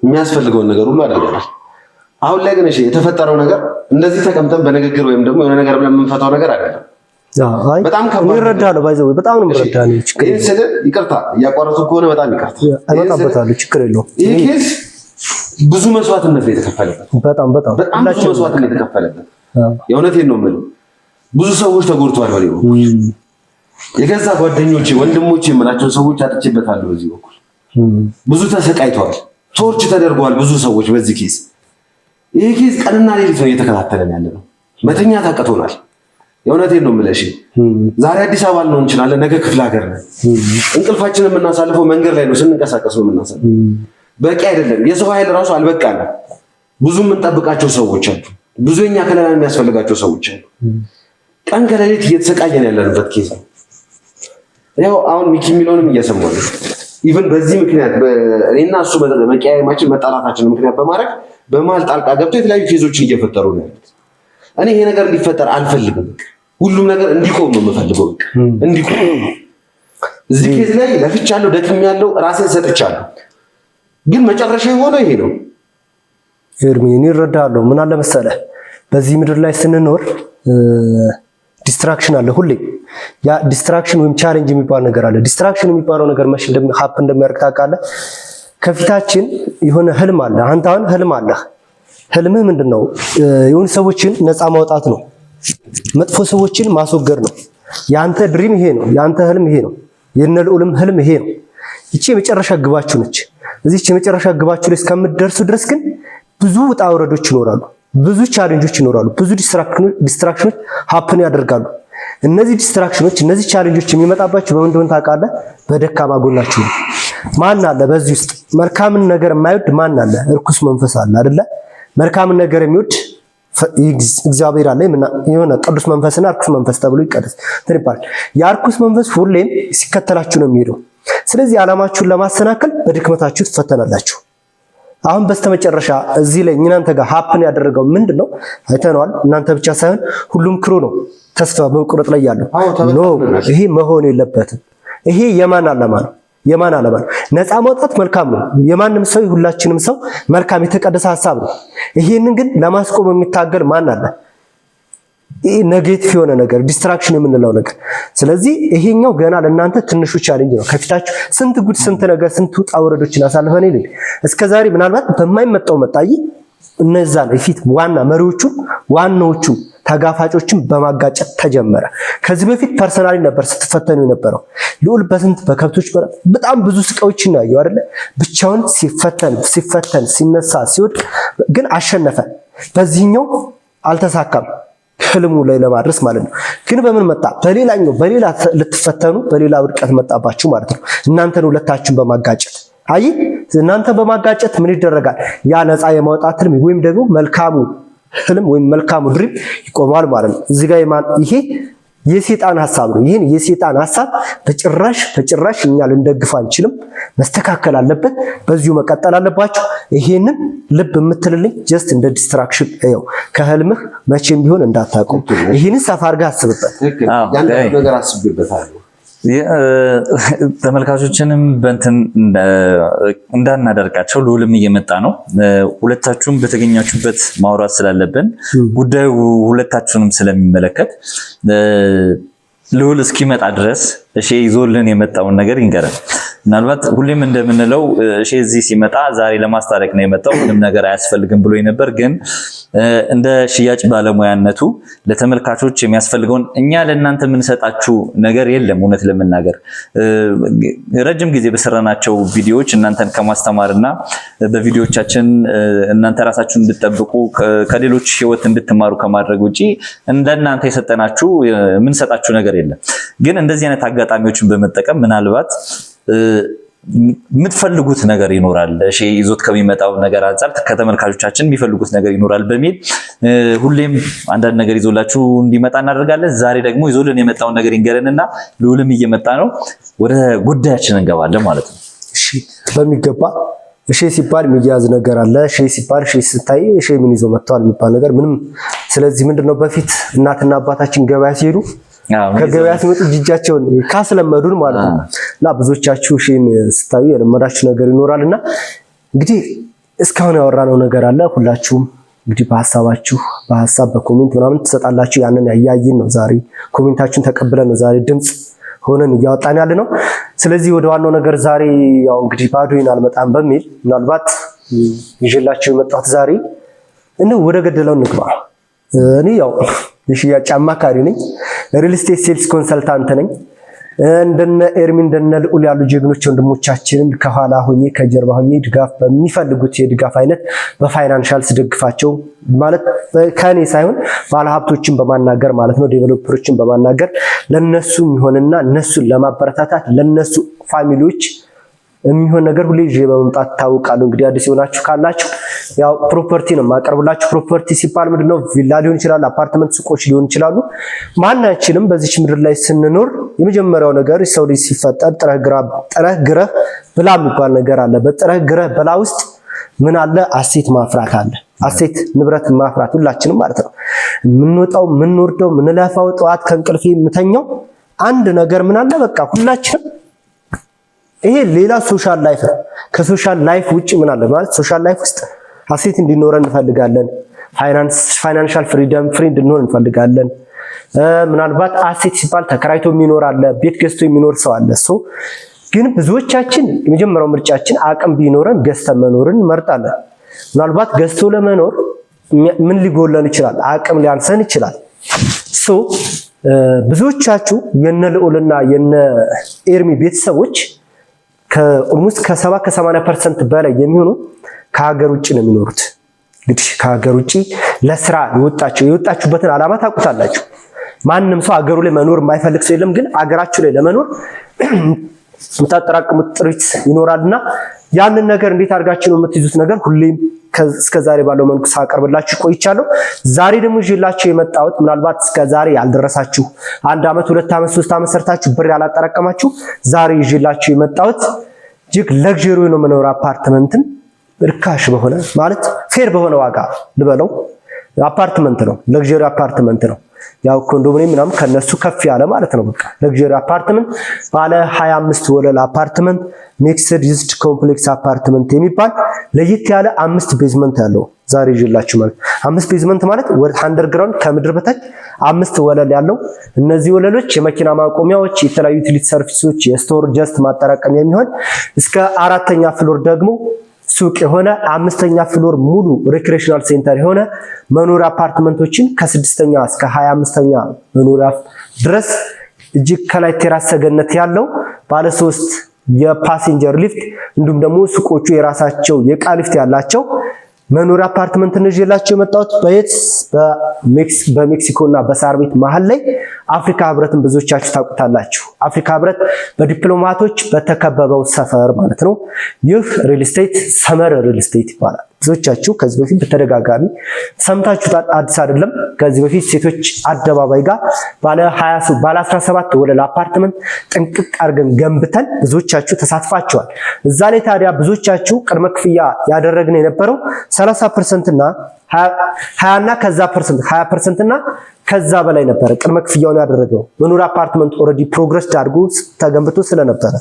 A: የሚያስፈልገውን ነገር ሁሉ አድርገናል። አሁን ላይ ግን የተፈጠረው ነገር እንደዚህ ተቀምጠን በንግግር ወይም ደግሞ የሆነ ነገር ብለን የምንፈታው ነገር አይደለም። በጣም ከባድ ይረዳል። ባይዘው በጣም ነው ይረዳል። ይቅርታ እያቋረጡ ከሆነ በጣም ይቅርታ።
D: አይመጣበታለሁ፣ ችግር የለውም።
A: ይሄ ኬስ ብዙ መስዋዕትነት ነው የተከፈለበት። በጣም ብዙ መስዋዕትነት የተከፈለበት። የእውነቴን ነው የምልህ። ብዙ ሰዎች ተጎድተዋል። በሌላ በኩል የገዛ ጓደኞቼ ወንድሞቼ የምላቸው ሰዎች አጥቼበታለሁ። በዚህ በኩል ብዙ ተሰቃይተዋል። ቶርች ተደርገዋል ብዙ ሰዎች በዚህ ኬስ። ይሄ ኬስ ቀንና ሌሊት ነው እየተከታተለን ያለ ነው። መተኛት አቅቶናል። የእውነቴን ነው የምልሽ። ዛሬ አዲስ አበባ ልንሆን እንችላለን፣ ነገ ክፍለ ሀገር ነን። እንቅልፋችንን የምናሳልፈው መንገድ ላይ ነው፣ ስንንቀሳቀስ ነው የምናሳልፈው። በቂ አይደለም። የሰው ኃይል ራሱ አልበቃንም። ብዙ የምንጠብቃቸው ሰዎች አሉ። ብዙ የኛ ከለላ የሚያስፈልጋቸው ሰዎች አሉ። ቀን ከሌሊት እየተሰቃየን ያለንበት ኬዝ ነው። ያው አሁን ሚኪ የሚለውንም እየሰማሁ ነው። ኢቭን በዚህ ምክንያት እኔና እሱ መቀያየማችን መጣላታችን ምክንያት በማድረግ በመሀል ጣልቃ ገብቶ የተለያዩ ኬዞችን እየፈጠሩ ነው ያሉት። እኔ ይሄ ነገር እንዲፈጠር አልፈልግም። ሁሉም ነገር እንዲቆም ነው የምፈልገው። እንዲቆም እዚህ ኬዝ ላይ ለፍቻለሁ፣ ደክሜያለሁ፣ ራሴን ሰጥቻለሁ። ግን መጨረሻ የሆነው ይሄ ነው።
D: ኤርሚ እኔ እረዳለሁ። ምን አለ መሰለህ በዚህ ምድር ላይ ስንኖር ዲስትራክሽን አለ ሁሌ። ያ ዲስትራክሽን ወይም ቻሌንጅ የሚባል ነገር አለ። ዲስትራክሽን የሚባለው ነገር መቼ እንደሚያደርግ ታውቃለህ? ከፊታችን የሆነ ህልም አለ። አንተ አሁን ህልም አለህ። ህልምህ ምንድነው? የሆኑ ሰዎችን ነፃ ማውጣት ነው። መጥፎ ሰዎችን ማስወገድ ነው። ያንተ ድሪም ይሄ ነው። ያንተ ህልም ይሄ ነው። የነ ልዑልም ህልም ይሄ ነው። እቺ የመጨረሻ ግባችሁ ነች። እዚች የመጨረሻ ግባችሁ ላይ እስከምትደርሱ ድረስ ግን ብዙ ውጣ ውረዶች ይኖራሉ። ብዙ ቻሌንጆች ይኖራሉ። ብዙ ዲስትራክሽኖች ሀፕን ያደርጋሉ። እነዚህ ዲስትራክሽኖች፣ እነዚህ ቻሌንጆች የሚመጣባቸው በምን እንደሆነ ታውቃለህ? በደካማ ጎናችሁ ነው። ማን አለ በዚህ ውስጥ? መልካምን ነገር የማይወድ ማን አለ? እርኩስ መንፈስ አለ አይደለ? መልካምን ነገር የሚወድ እግዚአብሔር አለ። የሆነ ቅዱስ መንፈስና እርኩስ መንፈስ ተብሎ ይባላል። የእርኩስ መንፈስ ሁሌም ሲከተላችሁ ነው የሚሄደው። ስለዚህ ዓላማችሁን ለማሰናከል በድክመታችሁ ትፈተናላችሁ። አሁን በስተመጨረሻ እዚህ ላይ እናንተ ጋር ሀፕን ያደረገው ምንድነው? አይተነዋል። እናንተ ብቻ ሳይሆን ሁሉም ክሩ ነው ተስፋ በመቁረጥ ላይ ያለው። ኖ ይሄ መሆን የለበትም። ይሄ የማን ዓላማ ነው? የማን ዓላማ ነው? ነፃ ማውጣት መልካም ነው። የማንም ሰው የሁላችንም ሰው መልካም የተቀደሰ ሐሳብ ነው። ይሄንን ግን ለማስቆም የሚታገል ማን አለ? ይሄ ኔጌቲቭ የሆነ ነገር ዲስትራክሽን የምንለው ነገር። ስለዚህ ይሄኛው ገና ለእናንተ ትንሹ ቻሌንጅ ነው። ከፊታችሁ ስንት ጉድ፣ ስንት ነገር፣ ስንት ውጣ ውረዶችን አሳልፈን ይልኝ እስከዛሬ ምናልባት በማይመጣው መጣይ እነዛ ነው ፊት ዋና ዋናዎቹ ተጋፋጮችን በማጋጨት ተጀመረ። ከዚህ በፊት ፐርሰናሊ ነበር ስትፈተኑ የነበረው። ልዑል በከብቶች በጣም ብዙ ስቃዮችን ነው ያየው አይደለ? ብቻውን ሲፈተን ሲነሳ ሲወድቅ ግን አሸነፈ። በዚህኛው አልተሳካም ህልሙ ላይ ለማድረስ ማለት ነው። ግን በምን መጣ? በሌላ ልትፈተኑ በሌላ ውድቀት መጣባችሁ ማለት ነው። እናንተን ሁለታችሁን በማጋጨት እናንተ በማጋጨት ምን ይደረጋል? ያ ነፃ የማውጣት ህልም ወይም ደግሞ መልካሙ ህልም ወይም መልካሙ ድሪም ይቆማል ማለት ነው። እዚህ ጋር ይሄ የሰይጣን ሐሳብ ነው። ይሄን የሰይጣን ሐሳብ በጭራሽ እኛ ልንደግፍ አንችልም። መስተካከል አለበት። በዚሁ መቀጠል አለባችሁ። ይሄንን ልብ የምትልልኝ ጀስት እንደ ዲስትራክሽን ነው። ከህልምህ መቼም ቢሆን እንዳታቆም። ይሄንን ሰፋ አድርገህ አስብበት።
A: ያን ነገር አስብበታለሁ።
B: ተመልካቾችንም በእንትን እንዳናደርቃቸው ልዑልም እየመጣ ነው። ሁለታችሁም በተገኛችሁበት ማውራት ስላለብን ጉዳዩ ሁለታችሁንም ስለሚመለከት ልዑል እስኪመጣ ድረስ እሺ ይዞልን የመጣውን ነገር ይንገረን። ምናልባት ሁሌም እንደምንለው እሺ እዚህ ሲመጣ ዛሬ ለማስታረቅ ነው የመጣው፣ ምንም ነገር አያስፈልግም ብሎ ነበር። ግን እንደ ሽያጭ ባለሙያነቱ ለተመልካቾች የሚያስፈልገውን እኛ ለእናንተ የምንሰጣችሁ ነገር የለም። እውነት ለመናገር ረጅም ጊዜ በሰራናቸው ቪዲዮዎች እናንተን ከማስተማርና በቪዲዮቻችን እናንተ ራሳችሁን እንድትጠብቁ ከሌሎች ህይወት እንድትማሩ ከማድረግ ውጪ እንደናንተ የሰጠናችሁ የምንሰጣችሁ ነገር የለም። ግን እንደዚህ አይነት አጋጣሚዎችን በመጠቀም ምናልባት የምትፈልጉት ነገር ይኖራል፣ እሺ ይዞት ከሚመጣው ነገር አንፃር ከተመልካቾቻችን የሚፈልጉት ነገር ይኖራል በሚል ሁሌም አንዳንድ ነገር ይዞላችሁ እንዲመጣ እናደርጋለን። ዛሬ ደግሞ ይዞልን የመጣውን ነገር ይንገረንና ልዑልም እየመጣ ነው፣ ወደ ጉዳያችን እንገባለን ማለት ነው።
D: እሺ በሚገባ እሺ ሲባል የሚያዝ ነገር አለ። እሺ ሲባል እሺ ስታይ እሺ ምን ይዞ መጥቷል የሚባል ነገር ምንም። ስለዚህ ምንድነው በፊት እናትና አባታችን ገበያ ሲሄዱ ከገበያ ሲመጡ እጃቸውን ካስለመዱን ማለት ነው። እና ብዙዎቻችሁ እሺን ስታዩ የለመዳችሁ ነገር ይኖራልና እንግዲህ እስካሁን ያወራነው ነገር አለ። ሁላችሁም እንግዲህ በሐሳብ በኮሜንት ምናምን ትሰጣላችሁ። ያንን ያያይን ነው ዛሬ ኮሜንታችሁን ተቀብለን ነው ዛሬ ድምጽ ሆነን እያወጣን ያለ ነው። ስለዚህ ወደ ዋናው ነገር ዛሬ ያው እንግዲህ ባዶዬን አልመጣም በሚል ምናልባት ይዤላችሁ የመጣሁት ዛሬ እንደው ወደ ገደለው እንግባ። እኔ ያው የሽያጭ አማካሪ ነኝ። ሪል ስቴት ሴልስ ኮንሰልታንት ነኝ። እንደነ ኤርሚ እንደነ ልዑል ያሉ ጀግኖች ወንድሞቻችንን ከኋላ ሆኜ ከጀርባ ሆኜ ድጋፍ በሚፈልጉት የድጋፍ አይነት በፋይናንሻልስ ደግፋቸው ማለት ከኔ ሳይሆን ባለሀብቶችን በማናገር ማለት ነው፣ ዴቨሎፐሮችን በማናገር ለነሱ የሚሆንና እነሱን ለማበረታታት ለነሱ ፋሚሊዎች የሚሆን ነገር ሁሌ ይዤ በመምጣት ታውቃለሁ። እንግዲህ አዲስ የሆናችሁ ካላችሁ ያው ፕሮፐርቲ ነው ማቀርብላችሁ። ፕሮፐርቲ ሲባል ምንድነው? ቪላ ሊሆን ይችላል፣ አፓርትመንት፣ ሱቆች ሊሆን ይችላሉ። ማናችንም በዚች ምድር ላይ ስንኖር የመጀመሪያው ነገር ሰው ልጅ ሲፈጠር ጥረህ ግረህ ብላ የሚባል ነገር አለ። በጥረህ ግረህ ብላ ውስጥ ምን አለ? አሴት ማፍራት አለ። አሴት ንብረት ማፍራት ሁላችንም ማለት ነው። የምንወጣው የምንወርደው የምንለፋው ጠዋት ከእንቅልፌ የምተኛው አንድ ነገር ምን አለ? በቃ ሁላችንም ይሄ ሌላ ሶሻል ላይፍ ነው። ከሶሻል ላይፍ ውጪ ምን አለ ማለት ሶሻል ላይፍ ውስጥ አሴት እንዲኖረን እንፈልጋለን። ፋይናንሻል ፍሪደም ፍሪ እንድንሆን እንፈልጋለን። ምናልባት አሴት ሲባል ተከራይቶ የሚኖር አለ፣ ቤት ገዝቶ የሚኖር ሰው አለ። ግን ብዙዎቻችን የመጀመሪያው ምርጫችን አቅም ቢኖረን ገዝተን መኖርን እንመርጣለን። ምናልባት ገዝቶ ለመኖር ምን ሊጎለን ይችላል? አቅም ሊያንሰን ይችላል። ብዙዎቻችሁ የነ ልዑልና የነ ኤርሚ ቤተሰቦች ከኦልሞስት ከ70-80% በላይ የሚሆኑ ከሀገር ውጭ ነው የሚኖሩት። እንግዲህ ከሀገር ውጭ ለስራ የወጣችሁበትን ዓላማ ታውቁታላችሁ። ማንም ሰው ሀገሩ ላይ መኖር የማይፈልግ ሰው የለም። ግን ሀገራችሁ ላይ ለመኖር የምታጠራቅሙት ጥሪት ይኖራልና ያንን ነገር እንዴት አድርጋችሁ ነው የምትይዙት ነገር ሁሌም እስከዛሬ ባለው መልኩ ሳቀርብላችሁ ቆይቻለሁ። ዛሬ ደግሞ ይዤላችሁ የመጣሁት ምናልባት እስከዛሬ ያልደረሳችሁ 1 ዓመት 2 ዓመት 3 ዓመት ሰርታችሁ ብር ያላጠራቀማችሁ ዛሬ ይዤላችሁ የመጣሁት እጅግ ለግዠሪ ነው መኖር አፓርትመንትን ርካሽ በሆነ ማለት ፌር በሆነ ዋጋ ልበለው አፓርትመንት ነው። ለግዠሪ አፓርትመንት ነው። ያው ኮንዶሚኒየም ምናምን ከነሱ ከፍ ያለ ማለት ነው። በቃ ለግዠሪ አፓርትመንት ባለ 25 ወለል አፓርትመንት ሚክስድ ዩዝድ ኮምፕሌክስ አፓርትመንት የሚባል ለየት ያለ 5 ቤዝመንት ያለው ዛሬ ይዤላችሁ ማለት 5 ቤዝመንት ማለት አንደርግራውንድ ከምድር በታች 5 ወለል ያለው እነዚህ ወለሎች የመኪና ማቆሚያዎች፣ የተለያዩ ዩቲሊቲ ሰርቪሶች፣ የስቶር ጀስት ማጠራቀሚያ የሚሆን እስከ 4ኛ ፍሎር ደግሞ ሱቅ የሆነ 5ኛ ፍሎር ሙሉ ሪክሬሽናል ሴንተር የሆነ መኖሪያ አፓርትመንቶችን ከ6ኛ እስከ 25ኛ መኖሪያ ድረስ እጅግ ከላይ ቴራስ ሰገነት ያለው ባለ 3 የፓሴንጀር ሊፍት እንዲሁም ደግሞ ሱቆቹ የራሳቸው የዕቃ ሊፍት ያላቸው መኖሪያ አፓርትመንት ነው ይዤላችሁ የመጣሁት። በሜክሲኮ እና በሳር ቤት መሃል ላይ አፍሪካ ህብረትን ብዙዎቻችሁ ታውቁታላችሁ። አፍሪካ ህብረት በዲፕሎማቶች በተከበበው ሰፈር ማለት ነው። ይህ ሪል ስቴት ሰመር ሪል ስቴት ይባላል። ብዙዎቻችሁ ከዚህ በፊት በተደጋጋሚ ሰምታችሁታል። አዲስ አይደለም። ከዚህ በፊት ሴቶች አደባባይ ጋር ባለ 17 ወለል አፓርትመንት ጥንቅቅ አድርገን ገንብተን ብዙዎቻችሁ ተሳትፋችኋል። እዛ ላይ ታዲያ ብዙዎቻችሁ ቅድመ ክፍያ ያደረግን የነበረው 30% እና 20 እና ከዛ ፐርሰንት 20% እና ከዛ በላይ ነበር ቅድመ ክፍያውን ያደረገው። መኖሪያ አፓርትመንት ኦሬዲ ፕሮግረስ አድርጎ ተገንብቶ ስለነበረ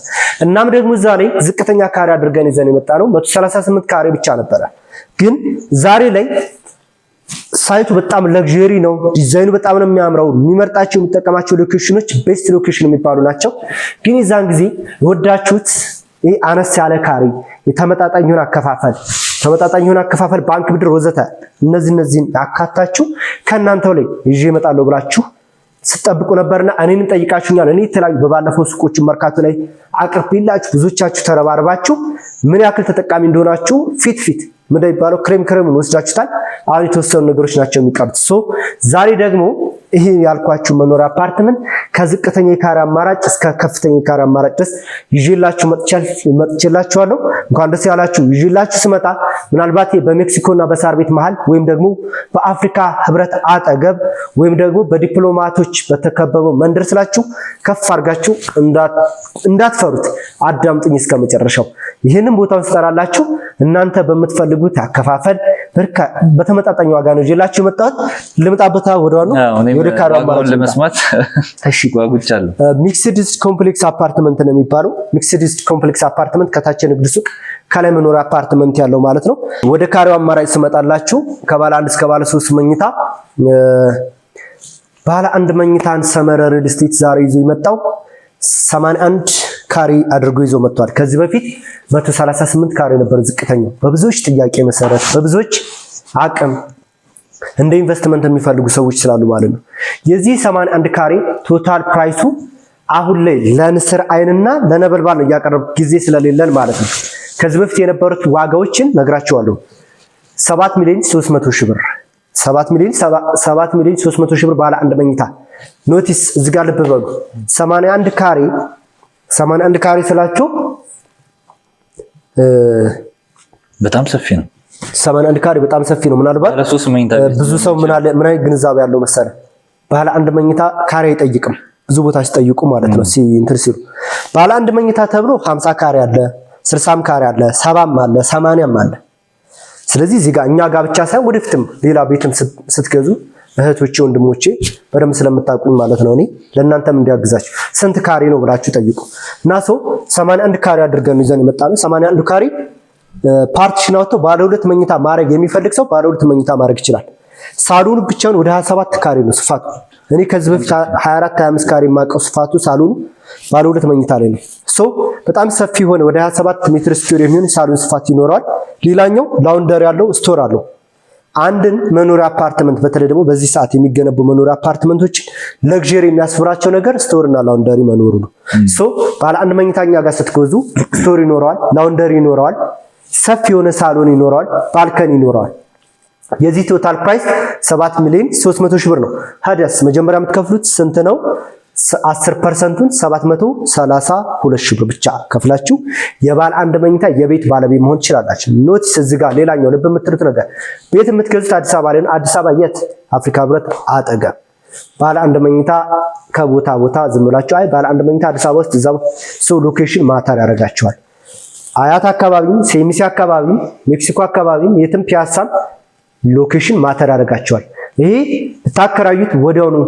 D: እናም ደግሞ እዛ ላይ ዝቅተኛ ካሬ አድርገን ይዘን የመጣነው 138 ካሬ ብቻ ነበረ። ግን ዛሬ ላይ ሳይቱ በጣም ለግዠሪ ነው። ዲዛይኑ በጣም ነው የሚያምረው። የሚመርጣቸው የሚጠቀማቸው ሎኬሽኖች ቤስት ሎኬሽን የሚባሉ ናቸው። ግን የዛን ጊዜ ወዳችሁት ይሄ አነስ ያለ ካሬ የተመጣጣኝ የሆነ አከፋፈል ባንክ ብድር ወዘተ እነዚህን አካታችሁ ከእናንተው ላይ ይዤ እመጣለሁ ብላችሁ ስትጠብቁ ነበርና እኔንም ጠይቃችሁኛል። እኔ የተለያዩ በባለፈው ሱቆችን መርካቶ ላይ አቅርቤላችሁ ብዙዎቻችሁ ተረባርባችሁ ምን ያክል ተጠቃሚ እንደሆናችሁ ፊት ምንድነው የሚባለው ክሬም ወስዳችሁታል። አሁን የተወሰኑ ነገሮች ናቸው የሚቀሩት። ዛሬ ደግሞ ይሄ ያልኳችሁ መኖሪያ አፓርትመንት ከዝቅተኛ የካሬ አማራጭ እስከ ከፍተኛ የካሬ አማራጭ ድረስ ይዤላችሁ መጥቼላችኋለሁ። እንኳን ደስ ያላችሁ። ይዤላችሁ ስመጣ ምናልባት በሜክሲኮ እና በሳር ቤት መሃል ወይም ደግሞ በአፍሪካ ህብረት አጠገብ ወይም ደግሞ በዲፕሎማቶች በተከበበው መንደር ስላችሁ ከፍ አድርጋችሁ እንዳትፈሩት አዳምጡኝ እስከ መጨረሻው። ይሄንን ቦታውን ስጠራላችሁ እናንተ በምትፈልጉት አከፋፈል በተመጣጣኝ ዋጋ ነው ይዤላችሁ የመጣሁት። ልምጣበታ ወደ ካሬው አማራጭ ለመስማት
B: እሺ ጓጉቻለሁ።
D: ሚክስድ ኮምፕሌክስ አፓርትመንት ነው የሚባለው። ሚክስድ ኮምፕሌክስ አፓርትመንት ከታች ንግድ ሱቅ ከላይ መኖሪያ አፓርትመንት ያለው ማለት ነው። ወደ ካሬው አማራጭ ስመጣላችሁ ከባለ 1 እስከ ባለ 3 መኝታ ባለ 1 መኝታን ሰመረ ሪል ስቴት ዛሬ ይዞ የመጣው 81 ካሬ አድርጎ ይዞ መጥቷል። ከዚህ በፊት 138 ካሬ ነበር ዝቅተኛው። በብዙዎች ጥያቄ መሰረት በብዙዎች አቅም እንደ ኢንቨስትመንት የሚፈልጉ ሰዎች ስላሉ ማለት ነው። የዚህ 81 ካሬ ቶታል ፕራይሱ አሁን ላይ ለንስር አይንና ለነበልባል ነው ያቀረብ ጊዜ ስለሌለን ማለት ነው። ከዚህ በፊት የነበሩት ዋጋዎችን ነግራቸዋለሁ። 7 ሚሊዮን 300 ሺህ ብር 7 ሚሊዮን 300 ሺህ ብር ባለ 1 መኝታ ኖቲስ እዚህ ጋር ልብ በሉ። 81 ካሬ ስላችሁ
B: በጣም ሰፊ ነው።
D: 81 ካሬ በጣም ሰፊ ነው። ምናልባት ብዙ ሰው ምን አይነት ግንዛቤ ያለው መሰለ ባለ አንድ መኝታ ካሬ አይጠይቅም። ብዙ ቦታ ሲጠይቁ ማለት ነው እንትን ሲሉ ባለ አንድ መኝታ ተብሎ 50 ካሬ አለ፣ 60 ካሬ አለ፣ 70 አለ፣ 80 አለ። ስለዚህ እዚህ ጋር እኛ ጋር ብቻ ሳይሆን ወደፊትም ሌላ ቤትም ስትገዙ እህቶቼ ወንድሞቼ በደንብ ስለምታውቁኝ ማለት ነው እኔ ለእናንተም እንዲያግዛችሁ ስንት ካሬ ነው ብላችሁ ጠይቁ እና ሰው 81 ካሬ አድርገን ይዘን የመጣነው 81 ካሬ ፓርቲሽን አውጥቶ ባለ ሁለት መኝታ ማድረግ የሚፈልግ ሰው ባለ ሁለት መኝታ ማድረግ ይችላል። ሳሎኑ ብቻውን ወደ 27 ካሬ ነው ስፋቱ። እኔ ከዚህ በፊት 24 25 ካሬ የማውቀው ስፋቱ ሳሎኑ ባለ ሁለት መኝታ ላይ ነው። በጣም ሰፊ ሆነ ወደ 27 ሜትር ስኩዌር የሚሆን ሳሎን ስፋት ይኖረዋል። ሌላኛው ላውንደሪ ያለው ስቶር አለው። አንድን መኖሪያ አፓርትመንት በተለይ ደግሞ በዚህ ሰዓት የሚገነቡ መኖሪያ አፓርትመንቶች ለግዠሪ የሚያስፈራቸው ነገር ስቶርና ላውንደሪ መኖሩ ነው። ባለ አንድ መኝታኛ ጋር ስትገዙ ስቶር ይኖረዋል፣ ላውንደሪ ይኖረዋል፣ ሰፊ የሆነ ሳሎን ይኖረዋል፣ ባልከን ይኖረዋል። የዚህ ቶታል ፕራይስ 7,300,000 ብር ነው። ታዲያስ መጀመሪያ የምትከፍሉት ስንት ነው? 10%ን 732,000 ብር ብቻ ከፍላችሁ የባለ አንድ መኝታ የቤት ባለቤት መሆን ትችላላችሁ። ኖቲስ እዚህ ጋር ሌላኛው ልብ የምትሉት ነገር ቤት የምትገዙት አዲስ አበባ ላይ ነው። አዲስ አበባ የት? አፍሪካ ህብረት አጠገብ። ባለ አንድ መኝታ ከቦታ ቦታ ዝም ብላችሁ አይ ባለ አንድ መኝታ አዲስ አበባ ውስጥ እዛው ሰው ሎኬሽን ማተር ያደርጋቸዋል። አያት አካባቢ፣ ሴሚሲ አካባቢ፣ ሜክሲኮ አካባቢ፣ የትም ፒያሳም ሎኬሽን ማተር ያደርጋቸዋል። ይሄ ታከራዩት ወዲያው ነው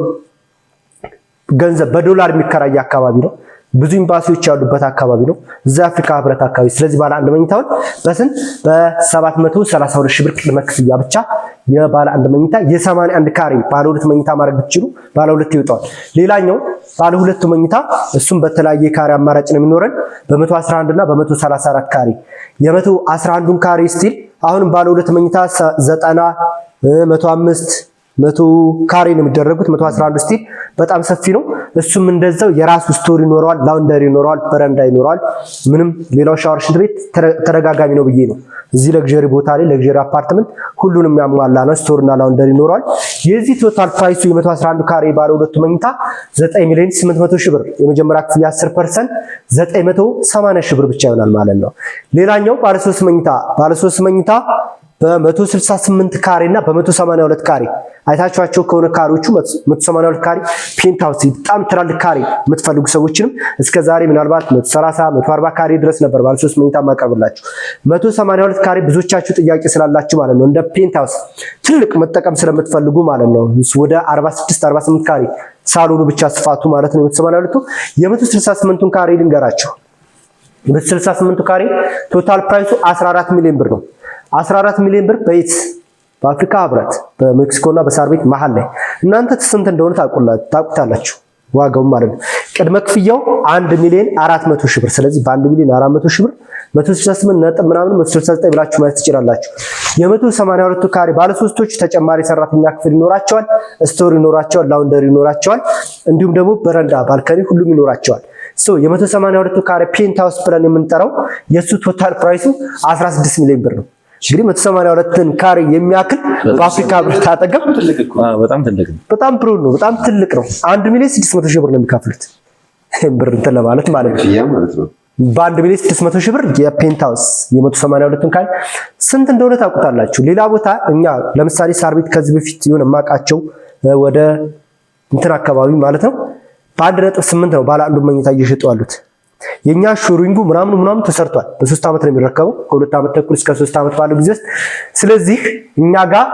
D: ገንዘብ በዶላር የሚከራይ አካባቢ ነው። ብዙ ኤምባሲዎች ያሉበት አካባቢ ነው። እዛ አፍሪካ ህብረት አካባቢ። ስለዚህ ባለ አንድ መኝታውን በ732,000 ብር ቅድመ ክፍያ ብቻ የባለ አንድ መኝታ የ81 ካሬ ባለ ሁለት መኝታ ማድረግ ብትችሉ ባለ ሁለት ይወጣል። ሌላኛው ባለ ሁለቱ መኝታ እሱም በተለያየ ካሬ አማራጭ ነው የሚኖረን በ111 እና በ134 ካሬ። የ111ን ካሬ ስቲል አሁንም ባለ ሁለት መኝታ 90 105 100 ካሬ ነው የሚደረጉት። 111 ስቲል በጣም ሰፊ ነው። እሱም እንደዛው የራሱ ስቶሪ ይኖረዋል፣ ላውንደሪ ይኖረዋል፣ በረንዳ ይኖረዋል። ምንም ሌላው ሻወር ሽንት ቤት ተደጋጋሚ ነው ብዬ ነው። እዚህ ለግዠሪ ቦታ ላይ ለግዠሪ አፓርትመንት ሁሉንም ያሟላ ነው። ስቶርና ላውንደሪ ይኖረዋል። የዚህ ቶታል ፕራይሱ የ111 ካሬ ባለ ሁለቱ መኝታ 9,800,000 ብር የመጀመሪያ ክፍያ 10% 980,000 ብር ብቻ ይሆናል ማለት ነው። ሌላኛው ባለ 3 መኝታ በ168 ካሬ እና በ182 ካሬ አይታችኋቸው ከሆነ ካሬዎቹ 182 ካሬ ፔንትሃውስ በጣም ትላልቅ ካሬ የምትፈልጉ ሰዎችንም እስከዛሬ ምናልባት 130 140 ካሬ ድረስ ነበር ባለ 3 መኝታ ማቀርብላችሁ። 182 ካሬ ብዙዎቻችሁ ጥያቄ ስላላችሁ ማለት ነው እንደ ፔንትሃውስ ትልቅ መጠቀም ስለምትፈልጉ ማለት ነው ወደ 46 48 ካሬ ሳሎኑ ብቻ ስፋቱ ማለት ነው 182 የ168ን ካሬ ልንገራችሁ። የ168 ካሬ ቶታል ፕራይሱ 14 ሚሊዮን ብር ነው። 14 ሚሊዮን ብር በየት? በአፍሪካ ህብረት በሜክሲኮና በሳር ቤት መሃል ላይ። እናንተ ስንት እንደሆነ ታውቁታላችሁ ዋጋው ማለት ነው። ቅድመ ክፍያው 1,400,000 ብር። ስለዚህ በ1,400,000 ብር 168 ነጥብ ምናምን 169 ብላችሁ ማለት ትችላላችሁ። የ182 ካሬ ባለ ሶስቶች ተጨማሪ ሰራተኛ ክፍል ይኖራቸዋል፣ ስቶር ይኖራቸዋል፣ ላውንደሪ ይኖራቸዋል፣ እንዲሁም ደግሞ በረንዳ ባልከኒ ሁሉም ይኖራቸዋል። የ182 ካሬ ፔንትሃውስ ብለን የምንጠራው የሱ ቶታል ፕራይሱ 16 ሚሊዮን ብር ነው። እንግዲህ 182 ካሬ የሚያክል በአፍሪካ ህብረት አጠገብ
B: በጣም ትልቅ ነው።
D: በጣም ብሩ ነው። በጣም ትልቅ ነው። 1,600,000 ብር ነው የሚከፍሉት ብር እንትን ለማለት ማለት ነው። በ1,600,000 ብር የፔንትሃውስ የ182 ካሬ ስንት እንደሆነ ታውቁታላችሁ። ሌላ ቦታ እኛ ለምሳሌ ሳር ቤት ከዚህ በፊት የሆነ ማቃቸው ወደ እንትን አካባቢ ማለት ነው በ1.8 ነው ባለ አንዱ መኝታ እየሸጡ ያሉት። የኛ ሹሪንጉ ምናምን ተሰርቷል። በ3 ዓመት ነው የሚረከበው ከ2 ዓመት ተኩል እስከ 3 ዓመት ባለው ጊዜ ውስጥ። ስለዚህ እኛ ጋር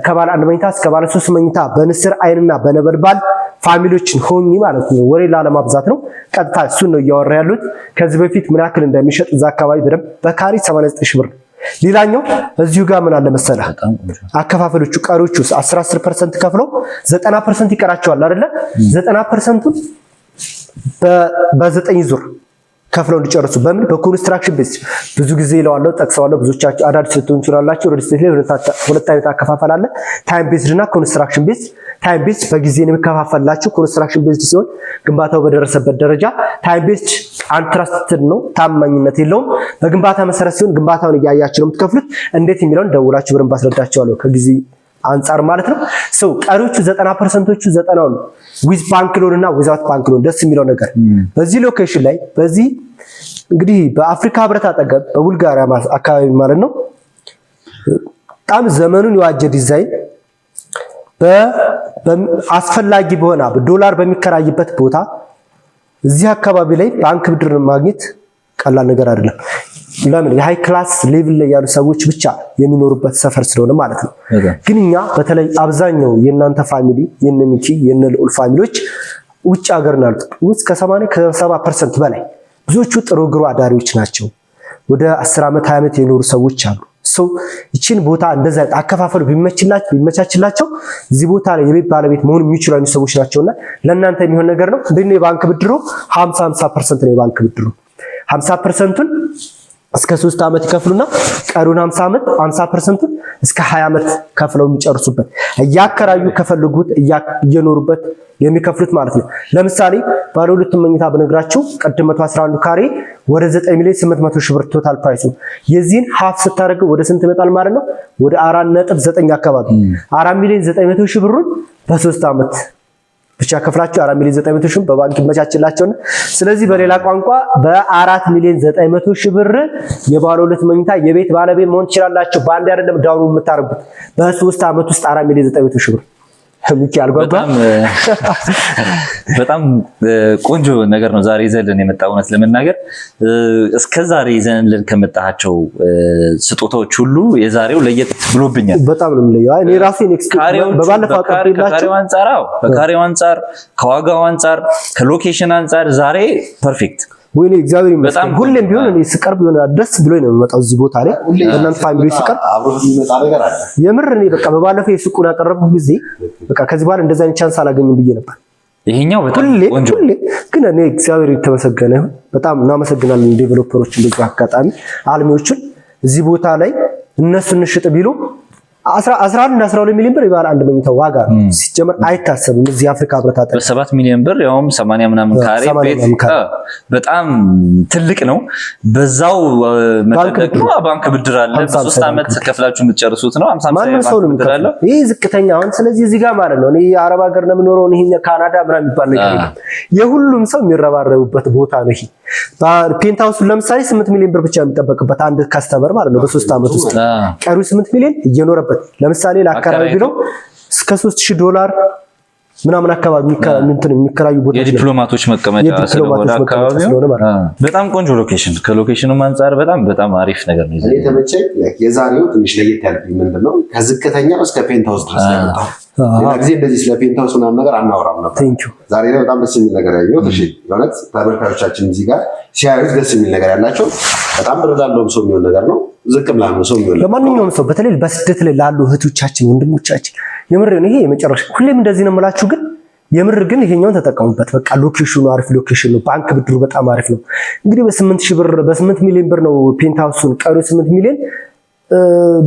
D: ከባለ አንድ መኝታ እስከ ባለ 3 መኝታ በንስር አይንና በነበልባል ፋሚሊዎችን ሆኚ ማለት ነው ወሬ ላለማብዛት ነው። ቀጥታ እሱን ነው እያወራ ያሉት። ከዚህ በፊት ምን ያክል እንደሚሸጥ እዛ አካባቢ በደንብ በካሬ 89,000 ብር። ሌላኛው እዚሁ ጋር ምን አለ መሰለህ አከፋፈሎቹ ቀሪዎቹ 10% ከፍለው 90% ይቀራቸዋል አይደለ? 90%ን በ9 ዙር ከፍለው እንዲጨርሱ በምን በኮንስትራክሽን ቤዝ ብዙ ጊዜ ይለዋለሁ ጠቅሰዋለሁ። ብዙዎቻችሁ አዳዲስ ልትሆኑ ትችላላችሁ። ሪል ስቴት ላይ ሁለት አይነት አከፋፈል አለ፣ ታይም ቤዝድ እና ኮንስትራክሽን ቤዝ። ታይም ቤዝድ በጊዜ ነው የሚከፋፈላችሁ። ኮንስትራክሽን ቤዝድ ሲሆን ግንባታው በደረሰበት ደረጃ፣ ታይም ቤዝድ አንትራስትድ ነው፣ ታማኝነት የለውም። በግንባታ መሰረት ሲሆን ግንባታውን እያያችሁ ነው የምትከፍሉት። እንዴት የሚለውን ደውላችሁ በደንብ አስረዳችኋለሁ ከጊዜ አንፃር ማለት ነው። ቀሪዎቹ 90%ዎቹ 90ውን ዊዝ ባንክ ሎን እና ዊዛውት ባንክ ሎን። ደስ የሚለው ነገር በዚህ ሎኬሽን ላይ በዚህ እንግዲህ በአፍሪካ ህብረት አጠገብ በቡልጋሪያ አካባቢ ማለት ነው በጣም ዘመኑን የዋጀ ዲዛይን አስፈላጊ በሆነ ዶላር በሚከራይበት ቦታ እዚህ አካባቢ ላይ ባንክ ብድር ማግኘት ቀላል ነገር አይደለም። ለምን የሃይ ክላስ ሌቭል ላይ ያሉ ሰዎች ብቻ የሚኖሩበት ሰፈር ስለሆነ ማለት ነው። ግን እኛ በተለይ አብዛኛው የእናንተ ፋሚሊ የነሚኪ የነልዑል ፋሚሊዎች ውጭ ሀገር ናሉት ውስጥ ከ80 ከ70% በላይ ብዙዎቹ ጥሩ ግሩ አዳሪዎች ናቸው። ወደ 10 ዓመት 20 ዓመት የኖሩ ሰዎች አሉ። ሰው ይችን ቦታ እንደዛ አከፋፈሉ ቢመቻችላቸው እዚህ ቦታ ላይ የቤት ባለቤት መሆን የሚችሉ አይነት ሰዎች ናቸውና ለእናንተ የሚሆን ነገር ነው። እንደኔ የባንክ ብድሩ 50% ነው። የባንክ ብድሩ 50%ን እስከ 3 ዓመት ይከፍሉና ቀሩን 50%ን እስከ 20 ዓመት ከፍለው የሚጨርሱበት እያከራዩ ከፈልጉት እየኖሩበት የሚከፍሉት ማለት ነው። ለምሳሌ ባለ ሁለት መኝታ በነግራችሁ ቀድም 111 ካሬ ወደ 9,800,000 ብር ቶታል ፕራይስ ነው። የዚህን ሀፍ ስታደርገው ወደ ስንት ይመጣል ማለት ነው? ወደ 4.9 አካባቢ 4,900,000 ብሩን በ3 ዓመት ብቻ ከፍላችሁ 4,900,000 በባንክ ይመቻችላቸውና ስለዚህ በሌላ ቋንቋ በ4,900,000 ብር የባለ ሁለት መኝታ የቤት ባለቤት መሆን ትችላላችሁ። በአንድ አይደለም ዳውኑ የምታረጉት በ3 ዓመት ውስጥ 4,900,000 ብር ሚኪ አልጓጓ
B: በጣም ቆንጆ ነገር ነው ዛሬ ይዘልን የመጣው። እውነት ለመናገር እስከዛሬ ይዘልን ከመጣቸው ስጦታዎች ሁሉ የዛሬው ለየት ብሎብኛል።
D: በጣም ነው ለየው። እኔ ራሴ ኤክስፔሪየንስ በባለፈው አቀርብላችሁ
B: ከካሬው አንፃር ከዋጋው አንፃር ከሎኬሽን አንፃር ዛሬ ፐርፌክት
D: ወይኔ እግዚአብሔር ይመስገን። ሁሌም ቢሆን እኔ ስቀርብ የሆነ ደስ ብሎኝ ነው የምመጣው እዚህ ቦታ ላይ እናንተ ፋሚሊ ስቀርብ
A: አብሮ የሚመጣ ነገር አለ።
D: የምር እኔ በቃ በባለፈው የሱቁን ያቀረብኩ ጊዜ በቃ ከዚህ በኋላ እንደዛ አይነት ቻንስ አላገኝም ብዬ ነበር።
B: ይሄኛው በጣም ቆንጆ
D: ግን እኔ እግዚአብሔር የተመሰገነ ይሁን በጣም እናመሰግናለን ዴቨሎፐሮች እንደዚህ አጋጣሚ አልሚዎችን እዚህ ቦታ ላይ እነሱ እንሽጥ ቢሉ 11 ሚሊዮን ብር ይባል አንድ መኝታ ዋጋ ሲጀመር አይታሰብም። እዚህ አፍሪካ ህብረት አጠገብ
B: በ7 ሚሊዮን ብር ያውም 80 ምናምን ካሬ ቤት በጣም ትልቅ ነው። በዛው መጠደቅ ባንክ ብድር አለ። በ3 ዓመት ከፍላችሁ የምትጨርሱት ነው። 50 ሰው ነው የሚከፍለው።
D: ይሄ ዝቅተኛ አሁን ስለዚህ እዚህ ጋር ማለት ነው እኔ አረብ ሀገር ነው የምኖረው ይሄ ካናዳ ምናምን የሚባል ነገር የለም። የሁሉም ሰው የሚረባረቡበት ቦታ ነው። ይሄ ፔንታውስ ለምሳሌ 8 ሚሊዮን ብር ብቻ የሚጠበቅበት አንድ ካስተመር ማለት ነው በ3 ዓመት ውስጥ ቀሪው 8 ሚሊዮን እየኖረበት ለምሳሌ ለአከራይ ቢለው እስከ $3,000 ምናምን አካባቢ የሚከራዩ ቦታዎች
B: የዲፕሎማቶች መቀመጫ ስለሆነ አካባቢው በጣም ቆንጆ ሎኬሽን ከሎኬሽኑ አንፃር በጣም አሪፍ ነገር ነው።
A: እኔ ተመቸኝ። የዛሬው ትንሽ ለየት ያለብኝ ምንድነው ከዝቅተኛው እስከ ፔንታውስ ድረስ ያመጣው። ሌላ ጊዜ እንደዚህ ስለ ፔንታውስ ምናምን ነገር አናወራም ነበር። ዛሬ ላይ በጣም ደስ የሚል ነገር ያየሁት። እሺ የእውነት ተመልካቾቻችን እዚህ ጋር ሲያዩት ደስ የሚል ነገር ያላቸው በጣም ብር ላለውም ሰው የሚሆን ነገር ነው። ዝቅም ላለው ሰው የሚሆን
D: ለማንኛውም ሰው በተለይ በስደት ላይ ላሉ እህቶቻችን ወንድሞቻችን የምር ነው ይሄ የመጨረሻ ሁሌም እንደዚህ ነው የምላችሁ። ግን የምር ግን ይሄኛውን ተጠቀሙበት። በቃ ሎኬሽኑ አሪፍ ሎኬሽን ነው። ባንክ ብድሩ በጣም አሪፍ ነው። እንግዲህ በ8 ሚሊዮን ብር ነው ፔንታውሱን ቀሩ 8 ሚሊዮን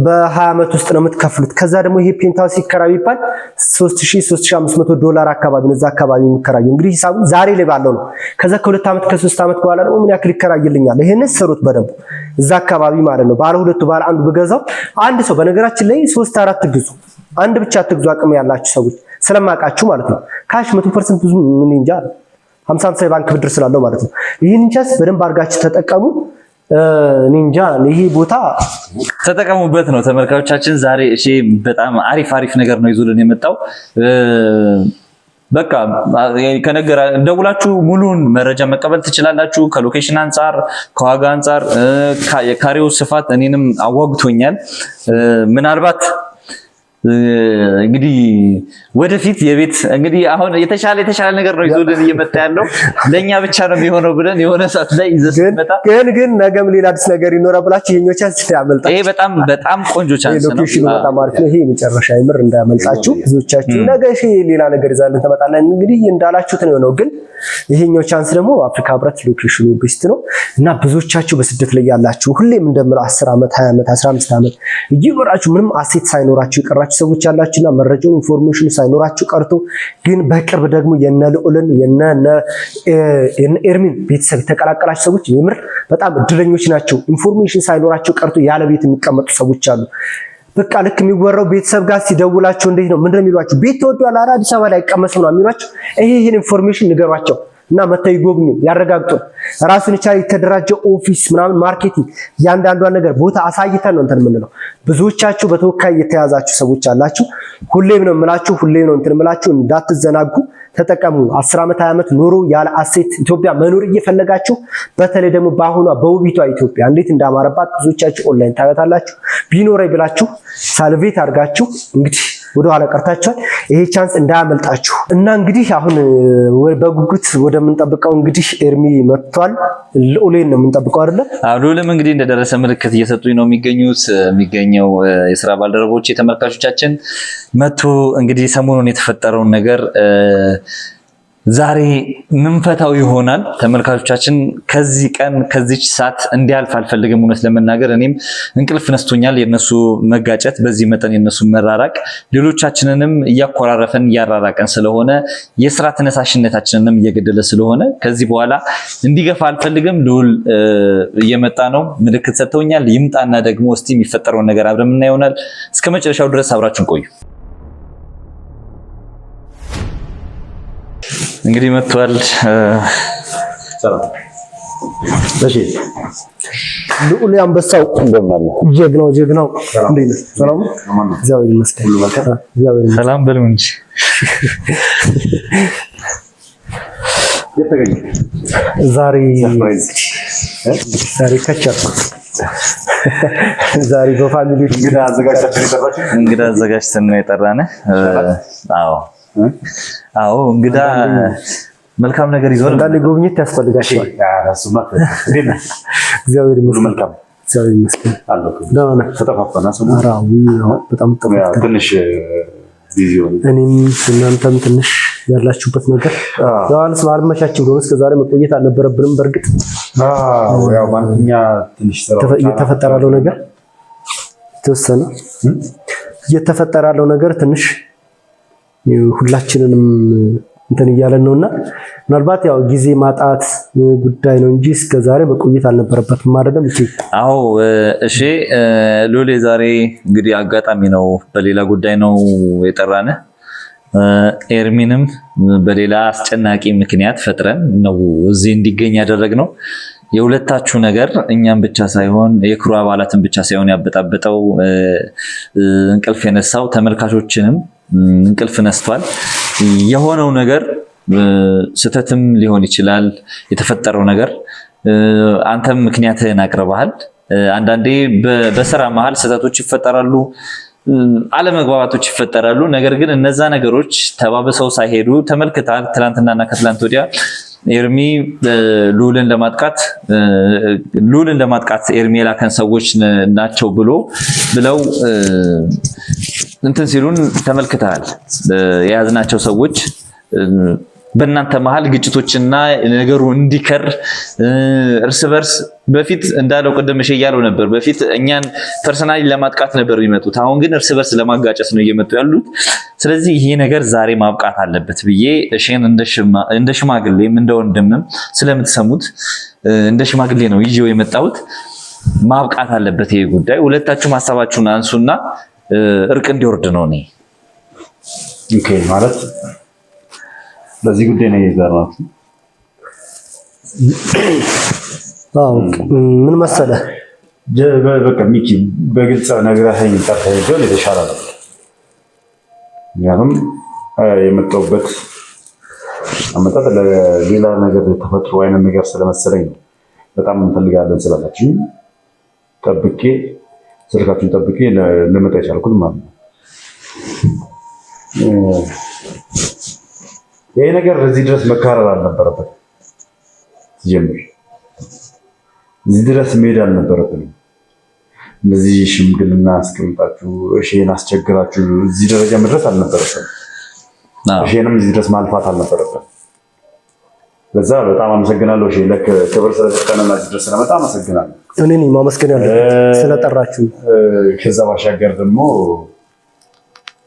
D: በ20 ዓመት ውስጥ ነው የምትከፍሉት። ከዛ ደግሞ ይሄ ፔንታውስ ይከራይ ይባል $3,500 አካባቢ ነው እዛ አካባቢ የሚከራዩ። እንግዲህ ሂሳቡ ዛሬ ላይ ባለው ነው። ከዛ ከ2 ዓመት ከ3 ዓመት በኋላ ደግሞ ምን ያክል ይከራይልኛል? ይሄንን ሰሩት በደንብ እዛ አካባቢ ማለት ነው። ባለ ሁለቱ ባለ አንዱ በገዛው አንድ ሰው በነገራችን ላይ 3-4 ግዙ፣ አንድ ብቻ አትግዙ። አቅም ያላችሁ ሰዎች ስለማቃችሁ ማለት ነው። ካሽ 100% ብዙ ምን እንጃ 50 ባንክ ብድር ስላለው ማለት ነው። ይሄን ቻንስ በደንብ አድርጋችሁ ተጠቀሙ። ኒንጃ ይሄ ቦታ
B: ተጠቀሙበት ነው ተመልካቾቻችን። ዛሬ እሺ በጣም አሪፍ ነገር ነው ይዞልን የመጣው። በቃ ከነገር እንደውላችሁ ሙሉን መረጃ መቀበል ትችላላችሁ። ከሎኬሽን አንፃር ከዋጋ አንፃር የካሬው ስፋት እኔንም አዋግቶኛል። ምናልባት እንግዲህ ወደፊት የቤት እንግዲህ አሁን የተሻለ ነገር ነው ይዞልን እየመጣ ያለው ለኛ ብቻ ነው የሚሆነው ብለን የሆነ ሰዓት ላይ ይዘስመጣ
D: ግን ነገም ሌላ አዲስ ነገር ይኖራል ብላችሁ ይሄኛው ቻንስ እንዳያመልጣችሁ።
B: ይሄ በጣም ቆንጆ ቻንስ ነው።
D: ሎኬሽኑ በጣም አሪፍ ነው። ይሄ መጨረሻ ይምር እንዳያመልጣችሁ። ብዙዎቻችሁ ነገ እሺ ሌላ ነገር ይዛልን ተመጣጣን እንግዲህ እንዳላችሁት ነው። ግን ይሄኛው ቻንስ ደግሞ አፍሪካ ህብረት ሎኬሽኑ ቤስት ነው እና ብዙዎቻችሁ በስደት ላይ ያላችሁ ሁሌም እንደምለው 10 ዓመት 20 ዓመት 15 ዓመት ይወራችሁ ምንም አሴት ሳይኖራችሁ ይቀራችሁ ሰዎች ያላችሁና መረጃው ኢንፎርሜሽኑ ሳይኖራችሁ ቀርቶ ግን በቅርብ ደግሞ የነልዑልን የነ ኤርሚን ቤተሰብ የተቀላቀላችሁ ሰዎች የምር በጣም እድለኞች ናቸው። ኢንፎርሜሽን ሳይኖራችሁ ቀርቶ ያለ ቤት የሚቀመጡ ሰዎች አሉ። በቃ ልክ የሚወራው ቤተሰብ ጋር ሲደውላችሁ እንዴት ነው ምንድነው የሚሏችሁ? ቤት ተወዷል፣ አዲስ አበባ ላይ አይቀመስም ነው የሚሏችሁ። ይሄን ኢንፎርሜሽን ንገሯቸው። እና መተው ይጎብኙ፣ ያረጋግጡ። ራሱን የቻለ የተደራጀ ኦፊስ ምናምን ማርኬቲንግ እያንዳንዷን ነገር ቦታ አሳይተን ነው እንትን የምንለው። ብዙዎቻችሁ በተወካይ የተያዛችሁ ሰዎች አላችሁ። ሁሌም ነው የምላችሁ፣ ሁሌም ነው እንትን የምላችሁ፣ እንዳትዘናጉ፣ ተጠቀሙ። 10 ዓመት 20 ዓመት ኑሮ ያለ አሴት ኢትዮጵያ መኖር እየፈለጋችሁ በተለይ ደግሞ በአሁኗ በውቢቷ ኢትዮጵያ እንዴት እንዳማረባት ብዙዎቻችሁ ኦንላይን ታያታላችሁ። ቢኖረኝ ብላችሁ ሳልቬት አድርጋችሁ እንግዲህ ወደ ኋላ ቀርታችኋል። ይሄ ቻንስ እንዳያመልጣችሁ እና እንግዲህ አሁን በጉጉት ወደምንጠብቀው እንግዲህ ኤርሚ መጥቷል። ልዑሌን ነው የምንጠብቀው አይደለ?
B: ልዑልም እንግዲህ እንደደረሰ ምልክት እየሰጡኝ ነው የሚገኘው የስራ ባልደረቦች የተመልካቾቻችን መጥቶ እንግዲህ ሰሞኑን የተፈጠረውን ነገር ዛሬ ምንፈታው ይሆናል። ተመልካቾቻችን ከዚህ ቀን ከዚች ሰዓት እንዲያልፍ አልፈልግም። እውነት ለመናገር እኔም እንቅልፍ ነስቶኛል። የነሱ መጋጨት፣ በዚህ መጠን የነሱ መራራቅ ሌሎቻችንንም እያኮራረፈን እያራራቀን ስለሆነ የስራ ተነሳሽነታችንንም እየገደለ ስለሆነ ከዚህ በኋላ እንዲገፋ አልፈልግም። ልዑል እየመጣ ነው፣ ምልክት ሰጥተውኛል። ይምጣና ደግሞ እስቲ የሚፈጠረውን ነገር አብረን የምናየው ይሆናል። እስከ መጨረሻው ድረስ አብራችሁን ቆዩ። እንግዲህ መጥቷል።
C: እሺ
D: ልዑል አንበሳው ጀግናው እንዴት ነህ? ሰላም እግዚአብሔር ይመስገን።
B: ሰላም በሉ እንጂ
D: ዛሬ ከቻልኩ ዛሬ በፋሚሊ
B: እንግዳ አዘጋጅተን ነው የጠራነህ። አዎ እንግዳ መልካም ነገር ይዞ
D: እንዳለ ጉብኝት ያስፈልጋቸዋል። እግዚአብሔር ይመስገን። እግዚአብሔር ይመስገን። በጣም
C: ትንሽ
D: እኔም እናንተም ትንሽ ያላችሁበት ነገር ያንስ ባልመቻችሁ ነው። እስከዛሬ መቆየት አልነበረብንም። በእርግጥ
C: ያው ማንኛ ትንሽ
D: እየተፈጠረ ያለው ነገር ተወሰነ እየተፈጠረ ያለው ነገር ትንሽ ሁላችንንም እንትን እያለን ነውና ምናልባት ያው ጊዜ ማጣት ጉዳይ ነው እንጂ እስከዛሬ መቆየት አልነበረበትም አይደለም።
B: አዎ እሺ ሉሌ ዛሬ እንግዲህ አጋጣሚ ነው፣ በሌላ ጉዳይ ነው የጠራነህ። ኤርሚንም በሌላ አስጨናቂ ምክንያት ፈጥረን ነው እዚህ እንዲገኝ ያደረግነው። የሁለታችሁ ነገር እኛም ብቻ ሳይሆን የክሩ አባላትን ብቻ ሳይሆን ያበጣበጠው እንቅልፍ የነሳው ተመልካቾችንም እንቅልፍ ነስቷል። የሆነው ነገር ስተትም ሊሆን ይችላል። የተፈጠረው ነገር አንተም ምክንያትህን አቅርበሃል። አንዳንዴ በስራ መሃል ስተቶች ይፈጠራሉ፣ አለመግባባቶች ይፈጠራሉ። ነገር ግን እነዛ ነገሮች ተባብሰው ሳይሄዱ ተመልክተሃል። ትላንትናና ከትላንት ወዲያ ኤርሚ ልዑልን ለማጥቃት ኤርሚ የላከን ሰዎች ናቸው ብለው እንትን ሲሉን ተመልክተሃል። የያዝናቸው ሰዎች በእናንተ መሃል ግጭቶችና ነገሩ እንዲከር እርስ በርስ በፊት እንዳለው ቅድም እሺ እያለው ነበር። በፊት እኛን ፐርሰናሊ ለማጥቃት ነበር የሚመጡት። አሁን ግን እርስ በርስ ለማጋጨት ነው እየመጡ ያሉት። ስለዚህ ይሄ ነገር ዛሬ ማብቃት አለበት ብዬ እሺን እንደ ሽማግሌም እንደ ወንድምም ስለምትሰሙት እንደ ሽማግሌ ነው ይዤው የመጣሁት። ማብቃት አለበት ይሄ ጉዳይ። ሁለታችሁም ሀሳባችሁን አንሱና እርቅ እንዲወርድ ነው። እኔ
C: ኦኬ ማለት በዚህ ጉዳይ ነው የዘራሁት።
D: ምን መሰለህ
C: በቃ ሚኪ በግልጽ ነግረኸኝ ጠርተኸኝ የተሻለ ነው። ምክንያቱም የመጣሁበት አመጣጥ ለሌላ ነገር ተፈጥሮ አይነት ነገር ስለመሰለኝ ነው። በጣም እንፈልጋለን ስላላችሁ ስልካችሁን ጠብቄ ልመጣ የቻልኩት ማለት ነው። ይሄ ነገር እዚህ ድረስ መካረር አልነበረበትም። ሲጀምር እዚህ ድረስ መሄድ አልነበረብንም። እንደዚህ ሽምግልና አስቀምጣችሁ እሺን አስቸግራችሁ እዚህ ደረጃ መድረስ አልነበረብንም። እሺንም እዚህ ድረስ ማልፋት አልነበረብንም። ለዛ በጣም አመሰግናለሁ። እሺ ለክ ክብር ስለተቀነና እዚህ ድረስ ስለመጣ አመሰግናለሁ።
D: እኔ ነኝ ማመስገን ያለብኝ ስለጠራችሁ።
C: ከዛ ባሻገር ደግሞ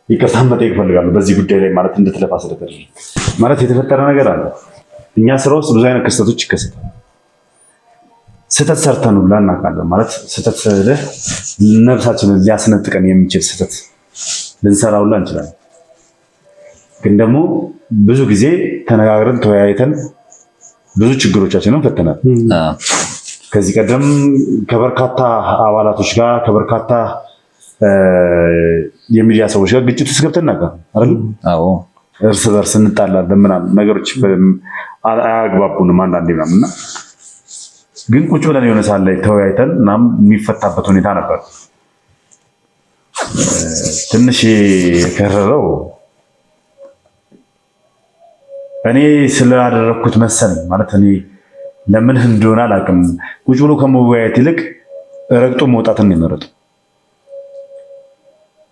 C: ይቅርታ መጠየቅ እፈልጋለሁ በዚህ ጉዳይ ላይ ማለት እንድትለፋ ስለተደረገ ማለት የተፈጠረ ነገር አለ። እኛ ስራ ውስጥ ብዙ አይነት ክስተቶች ይከሰታሉ። ስህተት ሰርተን ሁላ እናውቃለን። ማለት ስህተት ነፍሳችንን ሊያስነጥቀን የሚችል ስህተት ልንሰራ ሁላ እንችላለን። ግን ደግሞ ብዙ ጊዜ ተነጋግረን ተወያይተን ብዙ ችግሮቻችንን ፈተናል። ከዚህ ቀደም ከበርካታ አባላቶች ጋር ከበርካታ የሚዲያ ሰዎች ጋር ግጭት ውስጥ ገብተን ነበር አይደል? አዎ። እርስ በርስ እንጣላለን ምናምን ነገሮች አያግባቡንም አንዳንዴ ምናምን እና ግን ቁጭ ብለን የሆነ ሰዓት ላይ ተወያይተን ምናምን የሚፈታበት ሁኔታ ነበር። ትንሽ የከረረው እኔ ስላደረኩት መሰለኝ ማለት እኔ ለምን እንደሆነ አላውቅም። ቁጭ ብሎ ከመወያየት ይልቅ ረግጦ መውጣትን ነው የመረጠው።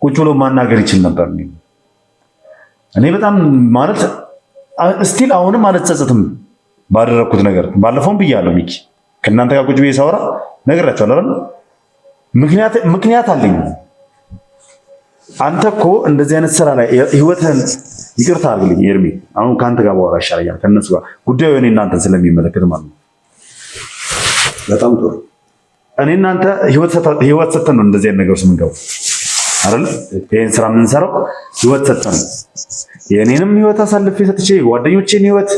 C: ቁጭ ብሎ ማናገር ይችል ነበር። እኔ በጣም ማለት ስቲል አሁንም አልጸጸትም ባደረኩት ነገር። ባለፈውም ብያለሁ ሚኪ ከእናንተ ጋር ቁጭ ብዬ ሳወራ ነግራችኋለሁ አይደል? ምክንያት አለኝ። አንተ እኮ እንደዚህ አይነት ስራ ላይ ህይወትህን ይቅርታ አድርግልኝ ኤርሚ፣ አሁን ከአንተ ጋር ባወራ ይሻለኛል ከነሱ ጋር ጉዳዩ እኔ እናንተን ስለሚመለከት ማለት ነው።
A: በጣም ጥሩ።
C: እኔ እናንተ ህይወት ሰተን ነው እንደዚህ አይነት ነገር ውስጥ የምንገባው አይደል? ይሄን ስራ የምንሰራው ህይወት ሰተን ነው። የእኔንም ህይወት አሳልፌ ሰጥቼ የጓደኞቼን ህይወት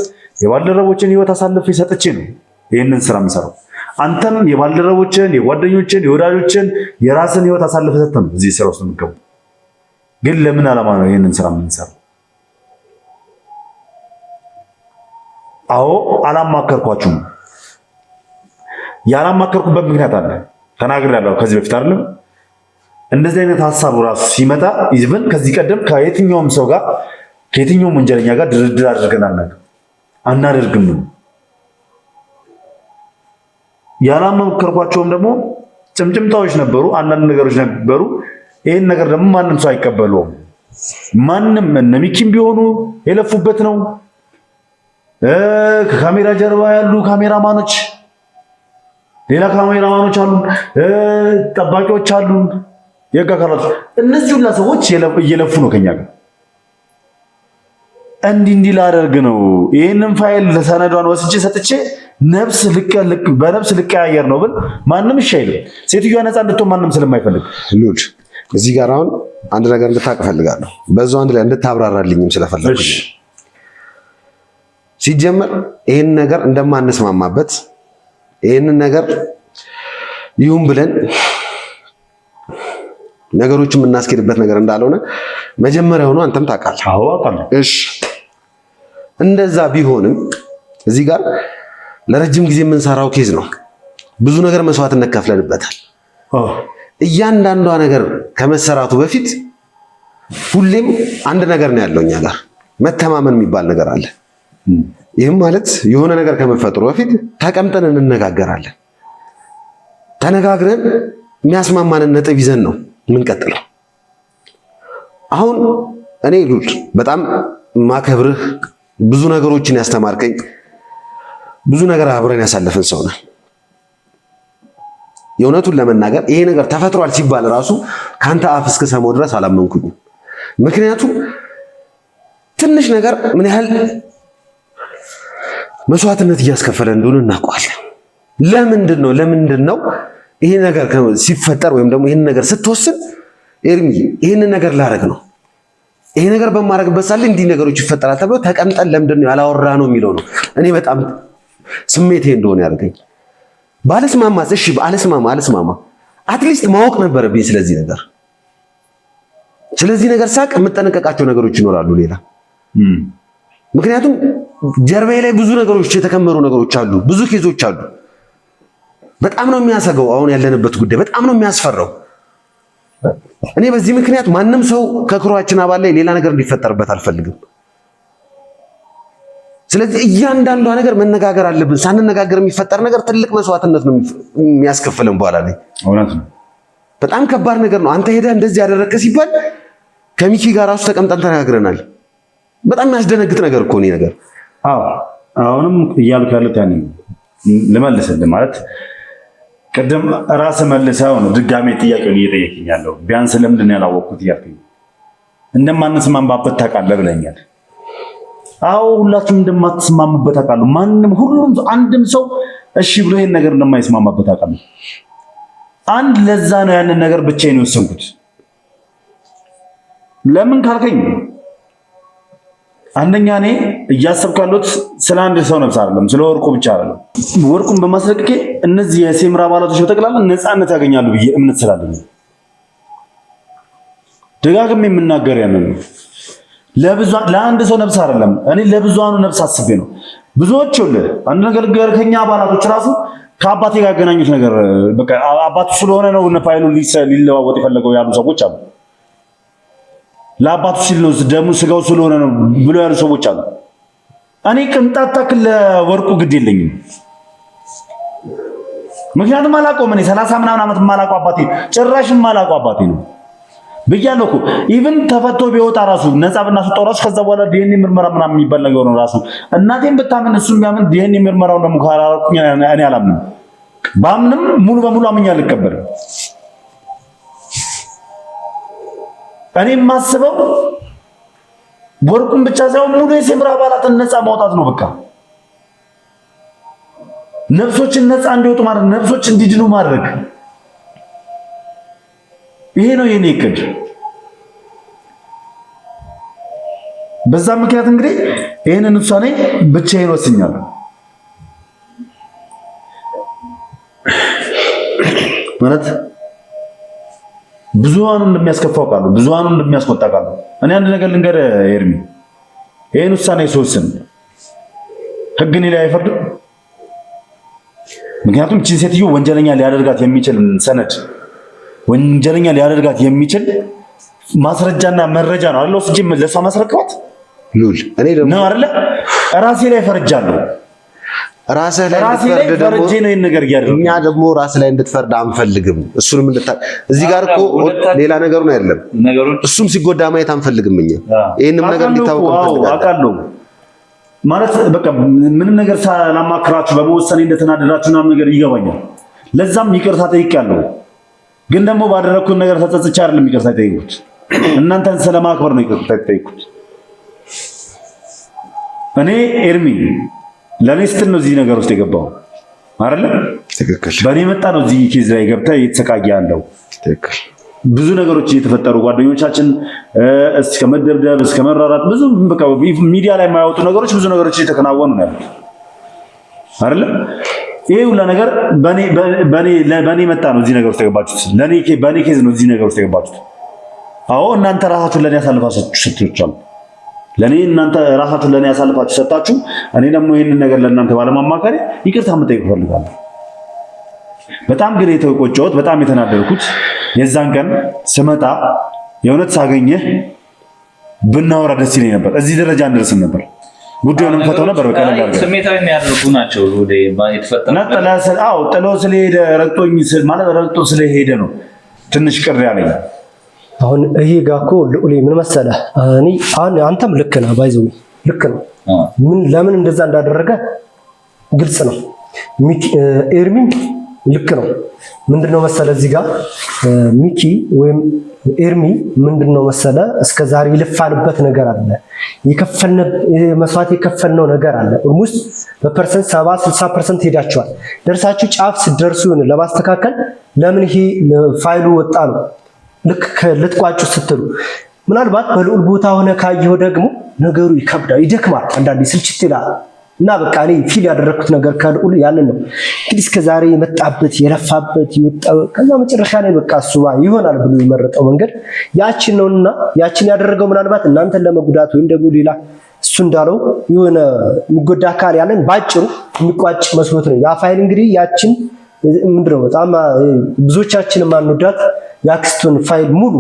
C: የባልደረቦችን ህይወት አሳልፌ ሰጥቼ ነው ይሄንን ስራ የምንሰራው። አንተም የባልደረቦችን የጓደኞችን የወዳጆችን የራስን ህይወት አሳልፌ ሰጥተን ነው እዚህ ስራ ውስጥ የምንገባው። ግን ለምን ዓላማ ነው ይሄንን ስራ የምንሰራው? አዎ አላማከርኳችሁም። ያላማከርኩበት ምክንያት አለ፣ ተናግሬያለሁ ከዚህ በፊት አይደለም። እንደዚህ አይነት ሀሳቡ ራሱ ሲመጣ ይዝብን ከዚህ ቀደም ከየትኛውም ሰው ጋር ከየትኛውም ወንጀለኛ ጋር ድርድር አድርገናል አናደርግም። ያላማከርኳቸውም ደግሞ ጭምጭምታዎች ነበሩ፣ አንዳንድ ነገሮች ነበሩ። ይህን ነገር ደግሞ ማንም ሰው አይቀበለውም። ማንም እነ ሚኪም ቢሆኑ የለፉበት ነው። ከካሜራ ጀርባ ያሉ ካሜራማኖች፣ ሌላ ካሜራማኖች አሉ፣ ጠባቂዎች አሉ፣ የህግ አካላት፣ እነዚህ ሁላ ሰዎች እየለፉ ነው ከኛ ጋር። እንዲህ ላደርግ ነው ይህንን ፋይል ሰነዷን ወስጄ ሰጥቼ በነፍስ ልቀያየር ነው ብል ማንም እሺ አይልም። ሴትዮዋ ነፃ እንድትሆን ማንም ስለማይፈልግ
A: ሉል እዚህ ጋር አሁን አንድ ነገር እንድታውቅ እፈልጋለሁ። በዛው አንድ ላይ እንድታብራራልኝም ስለፈለኩ ሲጀመር ይህን ነገር እንደማንስማማበት ይህንን ነገር ይሁን ብለን ነገሮችን የምናስኬድበት ነገር እንዳልሆነ መጀመሪያውኑ አንተም ታውቃለህ።
C: አዎ አውቃለሁ።
A: እሺ እንደዛ ቢሆንም እዚህ ጋር ለረጅም ጊዜ የምንሰራው ኬዝ ነው። ብዙ ነገር መስዋዕትነት ከፍለንበታል። እያንዳንዷ ነገር ከመሰራቱ በፊት ሁሌም አንድ ነገር ነው ያለው እኛ ጋር መተማመን የሚባል ነገር አለ። ይህም ማለት የሆነ ነገር ከመፈጠሩ በፊት ተቀምጠን እንነጋገራለን። ተነጋግረን የሚያስማማንን ነጥብ ይዘን ነው የምንቀጥለው። አሁን እኔ ሉል በጣም ማከብርህ፣ ብዙ ነገሮችን ያስተማርከኝ፣ ብዙ ነገር አብረን ያሳለፍን ሰው ነህ። የእውነቱን ለመናገር ይሄ ነገር ተፈጥሯል ሲባል ራሱ ከአንተ አፍ እስክሰማው ድረስ አላመንኩኝም። ምክንያቱም ትንሽ ነገር ምን ያህል መስዋዕትነት እያስከፈለ እንደሆነ እናውቀዋለን። ለምንድን ነው ይሄ ነገር ሲፈጠር ወይም ደግሞ ይሄን ነገር ስትወስን ኤርሚ ይሄንን ነገር ላረግ ነው ይሄ ነገር በማረግበት ሳለ እንዲህ ነገሮች ይፈጠራል ተብሎ ተቀምጠን ለምንድን ነው ያላወራ ነው የሚለው ነው እኔ በጣም ስሜቴ እንደሆነ ያደርገኝ። ባለስማማስ እሺ አልስማማ አትሊስት ማወቅ ነበረብኝ ስለዚህ ነገር ሳቅ የምጠነቀቃቸው ነገሮች ይኖራሉ ሌላ። ምክንያቱም ጀርባዬ ላይ ብዙ ነገሮች የተከመሩ ነገሮች አሉ፣ ብዙ ኬዞች አሉ። በጣም ነው የሚያሰገው አሁን ያለንበት ጉዳይ በጣም ነው የሚያስፈራው። እኔ በዚህ ምክንያት ማንም ሰው ከክሯችን አባል ላይ ሌላ ነገር እንዲፈጠርበት አልፈልግም። ስለዚህ እያንዳንዷ ነገር መነጋገር አለብን። ሳንነጋገር የሚፈጠር ነገር ትልቅ መስዋዕትነት ነው የሚያስከፍለን በኋላ ላይ።
C: እውነት ነው።
A: በጣም ከባድ ነገር ነው። አንተ ሄደህ እንደዚህ ያደረግከ ሲባል ከሚኪ ጋር ራሱ ተቀምጠን ተነጋግረናል። በጣም የሚያስደነግጥ ነገር እኮ ነው ነገር።
C: አዎ አሁንም እያልኩ ያሉት ያን ልመልስልህ ማለት ቅድም ራስ መልሰው ነው ድጋሜ ጥያቄውን እየጠየቅኝ ያለው። ቢያንስ ለምንድን ነው ያላወቅኩት እያልኩኝ እንደማንስማማበት ታውቃለህ ብለኛል። አዎ ሁላችሁም እንደማትስማሙበት አውቃለሁ። ሁሉም አንድም ሰው እሺ ብሎ ይሄን ነገር እንደማይስማማበት አውቃለሁ። ለዛ ነው ያንን ነገር ብቻዬን የወሰንኩት። ለምን ካልከኝ አንደኛ እኔ እያሰብኩ ያለሁት ስለ አንድ ሰው ነፍስ አይደለም፣ ስለ ወርቁ ብቻ አይደለም። ወርቁን በማስለቀቄ እነዚህ የሴምራ አባላቶች በጠቅላላ ነፃነት ያገኛሉ ብዬ እምነት ስላለኝ ደጋግሜ የምናገር ያንን ነው። ለአንድ ሰው ነፍስ አይደለም፣ እኔ ለብዙሃኑ ነፍስ አስቤ ነው። ብዙዎች ወለ አንድ ነገር ከኛ አባላቶች ራሱ ከአባቴ ጋር ያገናኙት ነገር በቃ አባቱ ስለሆነ ነው ፋይሉ ሊለዋወጥ የፈለገው ያሉ ሰዎች አሉ። ለአባቱ ሲል ነው ደሙ ስጋው ስለሆነ ነው ብሎ ያሉ ሰዎች አሉ። እኔ ቅንጣት ታክል ለወርቁ ግድ የለኝም። ምክንያቱም አላውቀውም። እኔ 30 ምናምን ዓመት የማላውቀው አባቴ ጭራሽ የማላውቀው አባቴ ነው ብያለሁ እኮ። ኢቭን ተፈቶ ቢወጣ ራሱ ነፃ ብናስወጣው ራሱ ከዛ በኋላ ዲኤንኤ ምርመራ ምናምን የሚባል ነገር ነው ራሱ እናቴን ብታምን እሱ የሚያምን ዲኤንኤ ምርመራውን ደግሞ ካላረኩኝ እኔ አላምንም። ባምንም ሙሉ በሙሉ አምኜ አልቀበልም። እኔ የማስበው ወርቁን ብቻ ሳይሆን ሙሉ የሴምራ አባላትን ነፃ ማውጣት ነው። በቃ ነፍሶችን ነፃ እንዲወጡ ማድረግ፣ ነፍሶች እንዲድኑ ማድረግ፣ ይሄ ነው የኔ እቅድ። በዛ ምክንያት እንግዲህ ይሄንን ውሳኔ ብቻዬን ወስኛለሁ። ማለት ብዙሃኑን እንደሚያስከፋው ቃሉ ብዙሃኑን እንደሚያስቆጣ ቃሉ እኔ አንድ ነገር ልንገር ኤርሚ፣ ይሄን ውሳኔ ስወስን ህግ እኔ ላይ አይፈርድም። ምክንያቱም እቺን ሴትዮ ወንጀለኛ ሊያደርጋት የሚችል ሰነድ ወንጀለኛ ሊያደርጋት የሚችል ማስረጃና መረጃ ነው አይደል? ወስጄ ለሷ ማስረከባት
A: ሉል እኔ ደግሞ
C: ነው አይደል? ራሴ ላይ ፈርጃለሁ። ራሴ ላይ ፈርጄ ነው ይሄን ነገር ያደረገው።
A: እኛ ደግሞ ራስ ላይ እንድትፈርድ አንፈልግም። እሱንም እዚህ ጋር እኮ ሌላ ነገር ነው አይደለም። እሱም ሲጎዳ ማየት አንፈልግም። እኛ ይሄንም ነገር እንዲታወቅ እንፈልጋለን።
C: አውቃለሁ ማለት በቃ ምንም ነገር ሳላማክራችሁ በመወሰኔ እንደተናደዳችሁና ነገር ይገባኛል። ለዛም ይቅርታ ጠይቄያለሁ። ግን ደግሞ ባደረኩት ነገር ተጸጽቼ አይደለም ይቅርታ ጠይቁት። እናንተን ስለማክበር ነው ይቅርታ ጠይቁት። እኔ ኤርሚ ለኔ ስትል ነው እዚህ ነገር ውስጥ የገባው አይደል?
A: ትክክል።
C: በእኔ መጣ ነው እዚህ ኬዝ ላይ ገብታ እየተሰቃየ ያለው።
A: ትክክል።
C: ብዙ ነገሮች እየተፈጠሩ ጓደኞቻችን እስከ መደብደብ እስከ መራራት ብዙ በቃ ሚዲያ ላይ የማያወጡ ነገሮች ብዙ ነገሮች እየተከናወኑ ነው ያሉት አይደል? ይሄ ሁሉ ነገር በኔ መጣ ነው እዚህ ነገር ውስጥ የገባችሁት። በኔ ኬዝ ነው እዚህ ነገር ውስጥ የገባችሁት። አዎ እናንተ ራሳችሁን ለኔ ያሳልፋችሁ ሰጥታችሁ ለኔ እናንተ ራሳችሁን ለኔ ያሳልፋችሁ ሰጣችሁ። እኔ ደግሞ ይሄንን ነገር ለእናንተ ባለማማከሬ ይቅርታ መጠየቅ ፈልጋለሁ። በጣም ግን የተቆጨሁት በጣም የተናደድኩት የዛን ቀን ስመጣ የእውነት ሳገኘህ ብናወራ ደስ ይለኝ ነበር። እዚህ ደረጃ እንደርስም ነበር። ጉዳዩንም ፈተው ነበር። በቀላል አድርገን
F: ስሜታዊ የሚያደርጉ ናቸው። ወደ
C: የተፈጠረው ጥሎ ስለሄደ ረግጦ ስለሄደ ነው ትንሽ ቅር ያለኝ።
D: አሁን ይሄ ጋር እኮ ልዑሌ ምን መሰለህ፣ እኔ አንተም ልክ ነህ፣ ባይዘው ልክ ነው። ለምን እንደዛ እንዳደረገ ግልጽ ነው። ኤርሚም ልክ ነው። ምንድነው መሰለህ እዚህ ጋር ሚኪ ወይም ኤርሚ ምንድነው መሰለህ እስከዛሬ የለፋንበት ነገር አለ፣ መስዋዕት የከፈልነው ነገር አለ። ኦልሞስት በፐርሰንት 70-60% ሄዳችኋል። ደርሳችሁ ጫፍ ስትደርሱ ለማስተካከል ለምን ይሄ ፋይሉ ወጣ ነው ልክ ልትቋጩ ስትሉ ምናልባት በልዑል ቦታ ሆነ ካየው ደግሞ ነገሩ ይከብዳል፣ ይደክማል፣ አንዳንዴ ስልችት ይላል። እና በቃ እኔ ፊል ያደረኩት ነገር ከልዑል ያንን ነው። እንግዲህ እስከዛሬ የመጣበት የለፋበት ይወጣው ከዛ መጨረሻ ላይ በቃ እሱ ይሆናል ብሎ የመረጠው መንገድ ያችን ነውና ያችን ያደረገው ምናልባት እናንተን ለመጉዳት ወይም ደግሞ ሌላ እሱ እንዳለው የሆነ የሚጎዳ አካል ያለን ባጭሩ የሚቋጭ መስሎት ነው። ያ ፋይል እንግዲህ ያችን ምንድነው በጣም ብዙዎቻችን ማንወዳት ያክስቱን ፋይል ሙሉ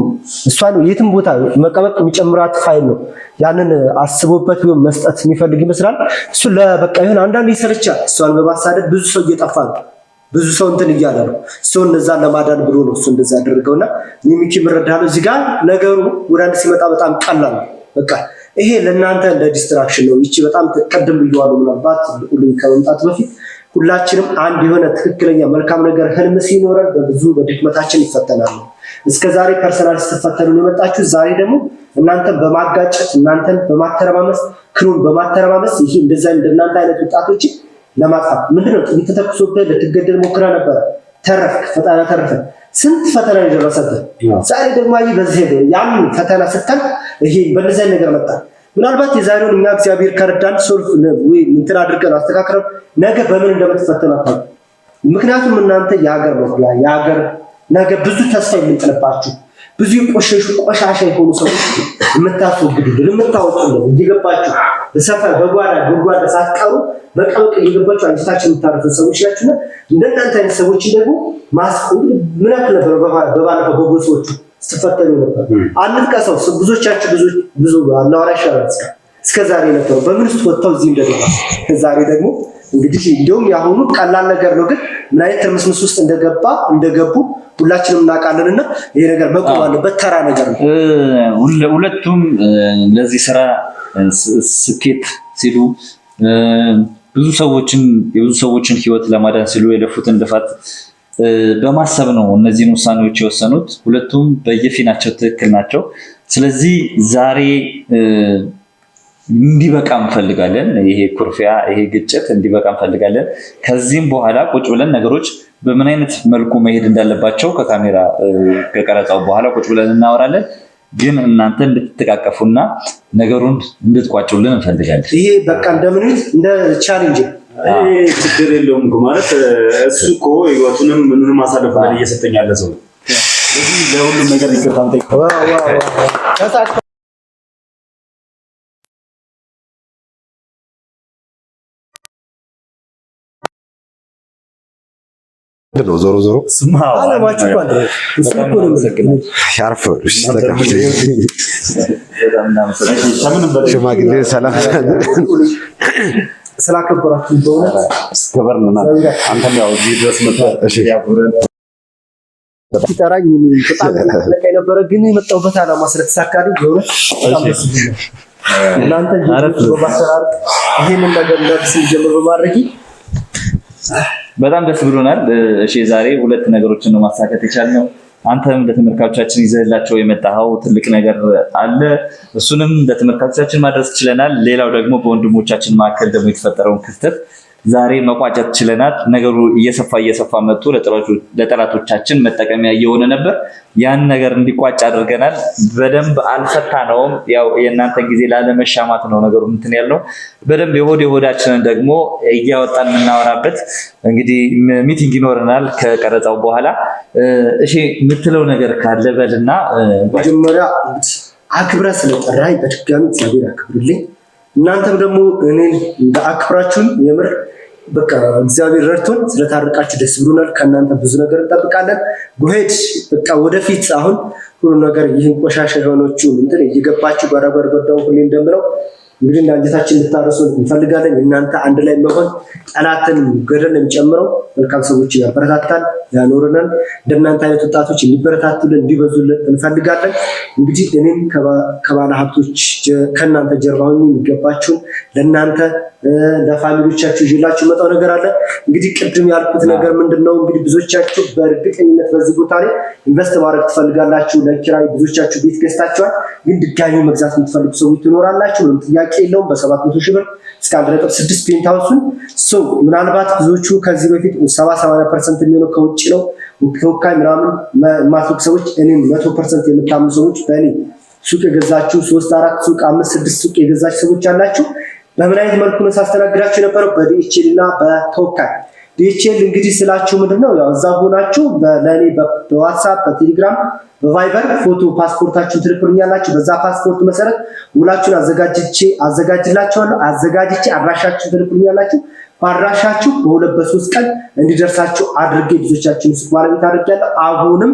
D: እሷን የትም ቦታ መቀመቅ የሚጨምራት ፋይል ነው። ያንን አስቦበት ቢሆን መስጠት የሚፈልግ ይመስላል። እሱ ለበቃ ይሁን አንዳንድ ይሰለቻል። እሷን በማሳደድ ብዙ ሰው እየጠፋ ነው፣ ብዙ ሰው እንትን እያለ ነው። እሱ እንደዛ ለማዳን ብሎ ነው እሱ እንደዛ ያደረገውና ሚኪ ምረዳለው እዚህ ጋር ነገሩ ወደ አንድ ሲመጣ በጣም ቀላል ነው። በቃ ይሄ ለእናንተ እንደ ዲስትራክሽን ነው። ይቺ በጣም ቀደም ብየዋለሁ። ምናልባት ሁሉ ከመምጣት በፊት ሁላችንም አንድ የሆነ ትክክለኛ መልካም ነገር ህልም ሲኖረን በብዙ በድክመታችን ይፈተናሉ። እስከዛሬ ፐርሰናል ስትፈተኑ የመጣችሁ ዛሬ ደግሞ እናንተን በማጋጨት እናንተን በማተረማመስ ክሩን በማተረማመስ ይሄ እንደዛ እንደናንተ አይነት ወጣቶች ለማጥፋት ምንድነው ጥይት ተተኩሶብህ ልትገደል ሞክራ ነበር። ተረፍክ፣ ፈጣሪ ተረፈ። ስንት ፈተና የደረሰብህ ዛሬ ደግሞ በዚህ ያን ፈተና ስተን ይሄ በእነዚህ ነገር መጣ። ምናልባት የዛሬውን እኛ እግዚአብሔር ከረዳን ሶልፍ ወይ እንትን አድርገን አስተካክረን ነገ በምን እንደምትፈተኑ አታውቁም። ምክንያቱም እናንተ የሀገር መኩሪያ የሀገር ነገ ብዙ ተስፋ የምንጥልባችሁ ብዙ ቆሻሻ የሆኑ ሰዎች የምታስወግዱልን የምታወጡልን እየገባችሁ በሰፈር በጓዳ ጉድጓድ ሳትቀሩ በቀልቅ እየገባችሁ አንጅታችሁ የምታረፉ ሰዎች ናችሁና እንደናንተ አይነት ሰዎች ደግሞ ማስቆም ምን ያክል ነበር በባለፈው በጎሶቹ ስትፈተኑ ነበር። አንጥቀሰው ብዙዎቻችሁ ብዙ አናወራ ይሻላል እስከ ዛሬ ነበሩ በምን ውስጥ ወጥተው እዚህ እንደደረሱ ዛሬ ደግሞ እንግዲህ እንደውም ያሁኑ ቀላል ነገር ነው፣ ግን ምን አይነት ትርምስምስ ውስጥ እንደገቡ ሁላችንም እናውቃለንና ይሄ ነገር መቆም አለበት። ተራ ነገር ነው።
B: ሁለቱም ለዚህ ስራ ስኬት ሲሉ የብዙ ሰዎችን ህይወት ለማዳን ሲሉ የለፉትን ልፋት በማሰብ ነው እነዚህን ውሳኔዎች የወሰኑት። ሁለቱም በየፊናቸው ትክክል ናቸው። ስለዚህ ዛሬ እንዲበቃ እንፈልጋለን። ይሄ ኩርፊያ፣ ይሄ ግጭት እንዲበቃ እንፈልጋለን። ከዚህም በኋላ ቁጭ ብለን ነገሮች በምን አይነት መልኩ መሄድ እንዳለባቸው ከካሜራ ከቀረጻው በኋላ ቁጭ ብለን እናወራለን። ግን እናንተ እንድትተቃቀፉና ነገሩን እንድትቋጩልን እንፈልጋለን።
D: ይሄ በቃ እንደምን እንደ ቻሌንጅ
C: ችግር የለውም ማለት እሱ እኮ ህይወቱንም ምኑንም አሳልፎ እየሰጠኝ ያለ ሰው ነው። ስለዚህ ለሁሉም ነገር ይቅርታ እንጠይቃለን።
A: ነው ዞሮ
D: አለማችሁ እንኳን
A: ያርፈው ሽማግሌ ሰላም
D: ስላከበራችሁ
C: ከበርና አንተም ያው እዚህ ድረስ መጥተህ ያብረን
D: ሲጠራኝ በጣም ለካ የነበረ ግን የመጣሁበት ዓላማ ስለተሳካልኝ የሆነ በጣም ደስ ይላል። እናንተ በማሰራር ይሄንን ነገር እንዳትስ ጀምሮ በማድረግ
B: በጣም ደስ ብሎናል። እሺ ዛሬ ሁለት ነገሮችን ነው ማሳካት የቻልነው። አንተም ለተመልካቾቻችን ይዘህላቸው የመጣኸው ትልቅ ነገር አለ። እሱንም ለተመልካቾቻችን ማድረስ ችለናል። ሌላው ደግሞ በወንድሞቻችን መካከል ደግሞ የተፈጠረውን ክፍተት ዛሬ መቋጨት ችለናል። ነገሩ እየሰፋ መጥቶ ለጠላቶቻችን መጠቀሚያ እየሆነ ነበር። ያን ነገር እንዲቋጭ አድርገናል። በደንብ አልፈታነውም። ያው የእናንተን ጊዜ ላለመሻማት ነው ነገሩ እንትን ያለው። በደንብ የሆዳችንን ደግሞ እያወጣን የምናወራበት እንግዲህ ሚቲንግ ይኖረናል ከቀረጻው በኋላ። እሺ የምትለው ነገር ካለ በልና።
D: መጀመሪያ አክብረህ ስለጠራኸኝ በድጋሚ እግዚአብሔር አክብርልኝ። እናንተም ደግሞ እኔን አክብራችሁን የምር በቃ እግዚአብሔር ረድቶን ስለታረቃችሁ ደስ ብሎናል። ከእናንተ ብዙ ነገር እንጠብቃለን። ጎሄድ በቃ ወደፊት አሁን ሁሉ ነገር ይህን ቆሻሻ የሆነችውን እንትን እየገባችሁ ጓዳጓዳው ሁሌ እንደምለው እንግዲህ አንጀታችን እንድታረሱ እንፈልጋለን። እናንተ አንድ ላይ መሆን ጠላትን ገደል የሚጨምረው መልካም ሰዎችን ያበረታታል፣ ያኖረናል። እንደናንተ አይነት ወጣቶች እንዲበረታቱልን እንዲበዙልን እንፈልጋለን። እንግዲህ እኔም ከባለ ሀብቶች ከእናንተ ጀርባ ሆኜ የሚገባችሁን ለእናንተ ለፋሚሊዎቻችሁ ይዤላችሁ መጣው ነገር አለ። እንግዲህ ቅድም ያልኩት ነገር ምንድነው? እንግዲህ ብዙዎቻችሁ በእርግጠኝነት በዚህ ቦታ ላይ ኢንቨስት ማድረግ ትፈልጋላችሁ። ለኪራይ ብዙዎቻችሁ ቤት ገዝታችኋል፣ ግን ድጋሚ መግዛት የምትፈልጉ ሰዎች ትኖራላችሁ። ምንም ጥያቄ የለውም። በ700 ሺህ ብር እስከ 1.6 ፔንታውሱን ምናልባት ብዙዎቹ ከዚህ በፊት 70-80% የሚሆነው ከውጭ ነው ተወካይ ምናምን ማስወቅ ሰዎች እኔም 100% የምታምኑ ሰዎች በእኔ ሱቅ የገዛችሁ 3-4 ሱቅ 5-6 ሱቅ የገዛችሁ ሰዎች አላችሁ። በምን አይነት መልኩ ነው ሳስተናግዳችሁ የነበረው? በዲኤችኤል እና በተወካይ ዲኤችኤል እንግዲህ ስላችሁ ምንድነው ያው እዛ ሆናችሁ ለኔ በዋትስአፕ በቴሌግራም በቫይበር ፎቶ ፓስፖርታችሁን ትልኩልኛላችሁ። በዛ ፓስፖርት መሰረት ውላችሁን አዘጋጅላችኋለሁ። አዘጋጅቼ አድራሻችሁን ትልኩልኛላችሁ። በአድራሻችሁ በ2-3 ቀን እንዲደርሳችሁ አድርጌ ብዙዎቻችሁን ሱቅ ባለቤት አድርጌያለሁ። አሁንም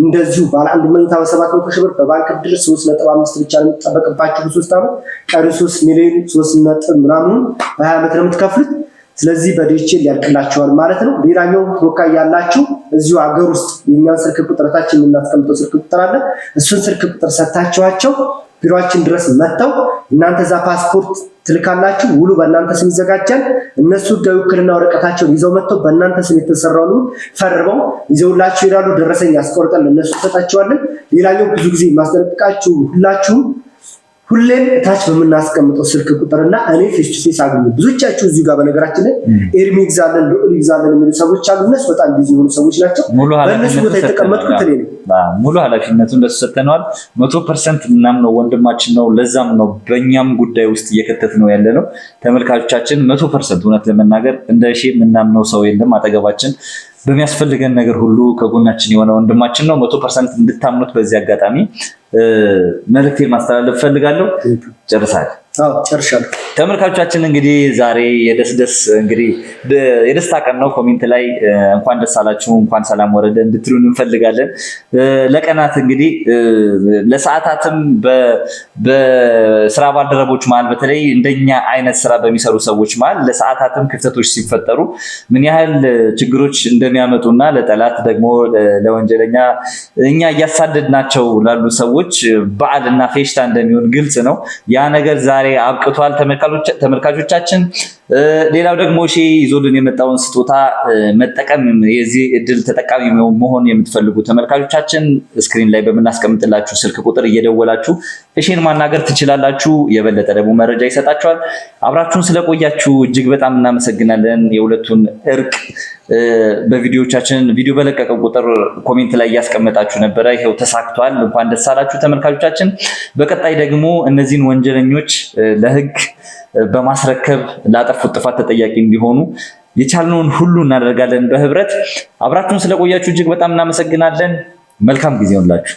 D: እንደዚሁ ባለ 1 መኝታ በ700 ሺህ ብር በባንክ ብድር 3.5 ብቻ ነው የሚጠበቅባችሁ በ3 ዓመት። ቀሪ 3 ሚሊዮን 3 ምናምን በ20 ዓመት ነው የምትከፍሉት። ስለዚህ በዲኤችኤል ያልቅላችኋል ማለት ነው። ሌላኛው ተወካይ ያላችሁ እዚሁ ሀገር ውስጥ የኛን ስልክ ቁጥራችን የምናስቀምጠው ስልክ ቁጥር አለ። እሱን ስልክ ቁጥር ሰጣችኋቸው ቢሮአችን ድረስ መጥተው እናንተ ዛ ፓስፖርት ትልካላችሁ። ውሉ በእናንተ ስም ይዘጋጃል። እነሱ ህጋዊ ውክልና ወረቀታቸውን ይዘው መጥተው በእናንተ ስም የተሰራውን ውል ፈርመው ይዘውላችሁ ይላሉ። ደረሰኝ አስቆርጠን ለእነሱ ሰጣቸዋለን። ሌላኛው ብዙ ጊዜ ማስጠነቅቃችሁ ሁላችሁም ሁሌም ታች በምናስቀምጠው ስልክ ቁጥርና እኔ ፌስ ቱ ፌስ አግኙ። ብዙዎቻችሁ እዚህ ጋር በነገራችን ላይ ኤርሚ ይግዛለን ልዑል ይግዛለን የሚሉ ሰዎች አሉ። እነሱ በጣም ቢዚ የሆኑ ሰዎች ናቸው። በእነሱ ቦታ የተቀመጥኩት እኔ ነኝ።
B: ሙሉ ኃላፊነቱን እንደሱ ሰጥተነዋል። 100% ምናምነው ወንድማችን ነው። ለዛም ነው በእኛም ጉዳይ ውስጥ እየከተት ነው ያለ ነው። ተመልካቾቻችን 100% እውነት ለመናገር እንደ ምናምነው ሰው የለም አጠገባችን በሚያስፈልገን ነገር ሁሉ ከጎናችን የሆነ ወንድማችን ነው። 100% እንድታምኑት በዚህ አጋጣሚ መልእክቴን ማስተላለፍ ፈልጋለሁ። ጨርሳል?
D: አዎ ጨርሻለሁ።
B: ተመልካቾቻችን እንግዲህ ዛሬ የደስታ ቀን ነው። ኮሜንት ላይ እንኳን ደስ አላችሁ እንኳን ሰላም ወረደ እንድትሉን እንፈልጋለን። ለቀናት እንግዲህ ለሰዓታትም በስራ ባልደረቦች መሀል በተለይ እንደኛ አይነት ስራ በሚሰሩ ሰዎች መሀል ለሰዓታትም ክፍተቶች ሲፈጠሩ ምን ያህል ችግሮች እንደሚያመጡና ለጠላት ደግሞ ለወንጀለኛ እኛ እያሳደድናቸው ላሉ ሰዎች በዓልና ፌሽታ እንደሚሆን ግልጽ ነው። ያ ነገር ዛሬ አብቅቷል ተመልካቾቻችን። ሌላው ደግሞ ይዞልን የመጣውን ስጦታ መጠቀም የዚህ እድል ተጠቃሚ መሆን የምትፈልጉ ተመልካቾቻችን ስክሪን ላይ በምናስቀምጥላችሁ ስልክ ቁጥር እየደወላችሁ እሺን ማናገር ትችላላችሁ። የበለጠ ደግሞ መረጃ ይሰጣችኋል። አብራችሁን ስለቆያችሁ እጅግ በጣም እናመሰግናለን። የሁለቱን እርቅ በቪዲዮቻችን ቪዲዮ በለቀቀው ቁጥር ኮሜንት ላይ እያስቀመጣችሁ ነበረ። ይሄው ተሳክቷል። እንኳን ደስ አላችሁ ተመልካቾቻችን። በቀጣይ ደግሞ እነዚህን ወንጀለኞች ለህግ በማስረከብ ላጠፉት ጥፋት ተጠያቂ እንዲሆኑ የቻልነውን ሁሉ እናደርጋለን በህብረት። አብራችሁን ስለቆያችሁ እጅግ በጣም እናመሰግናለን። መልካም ጊዜ ይሁንላችሁ።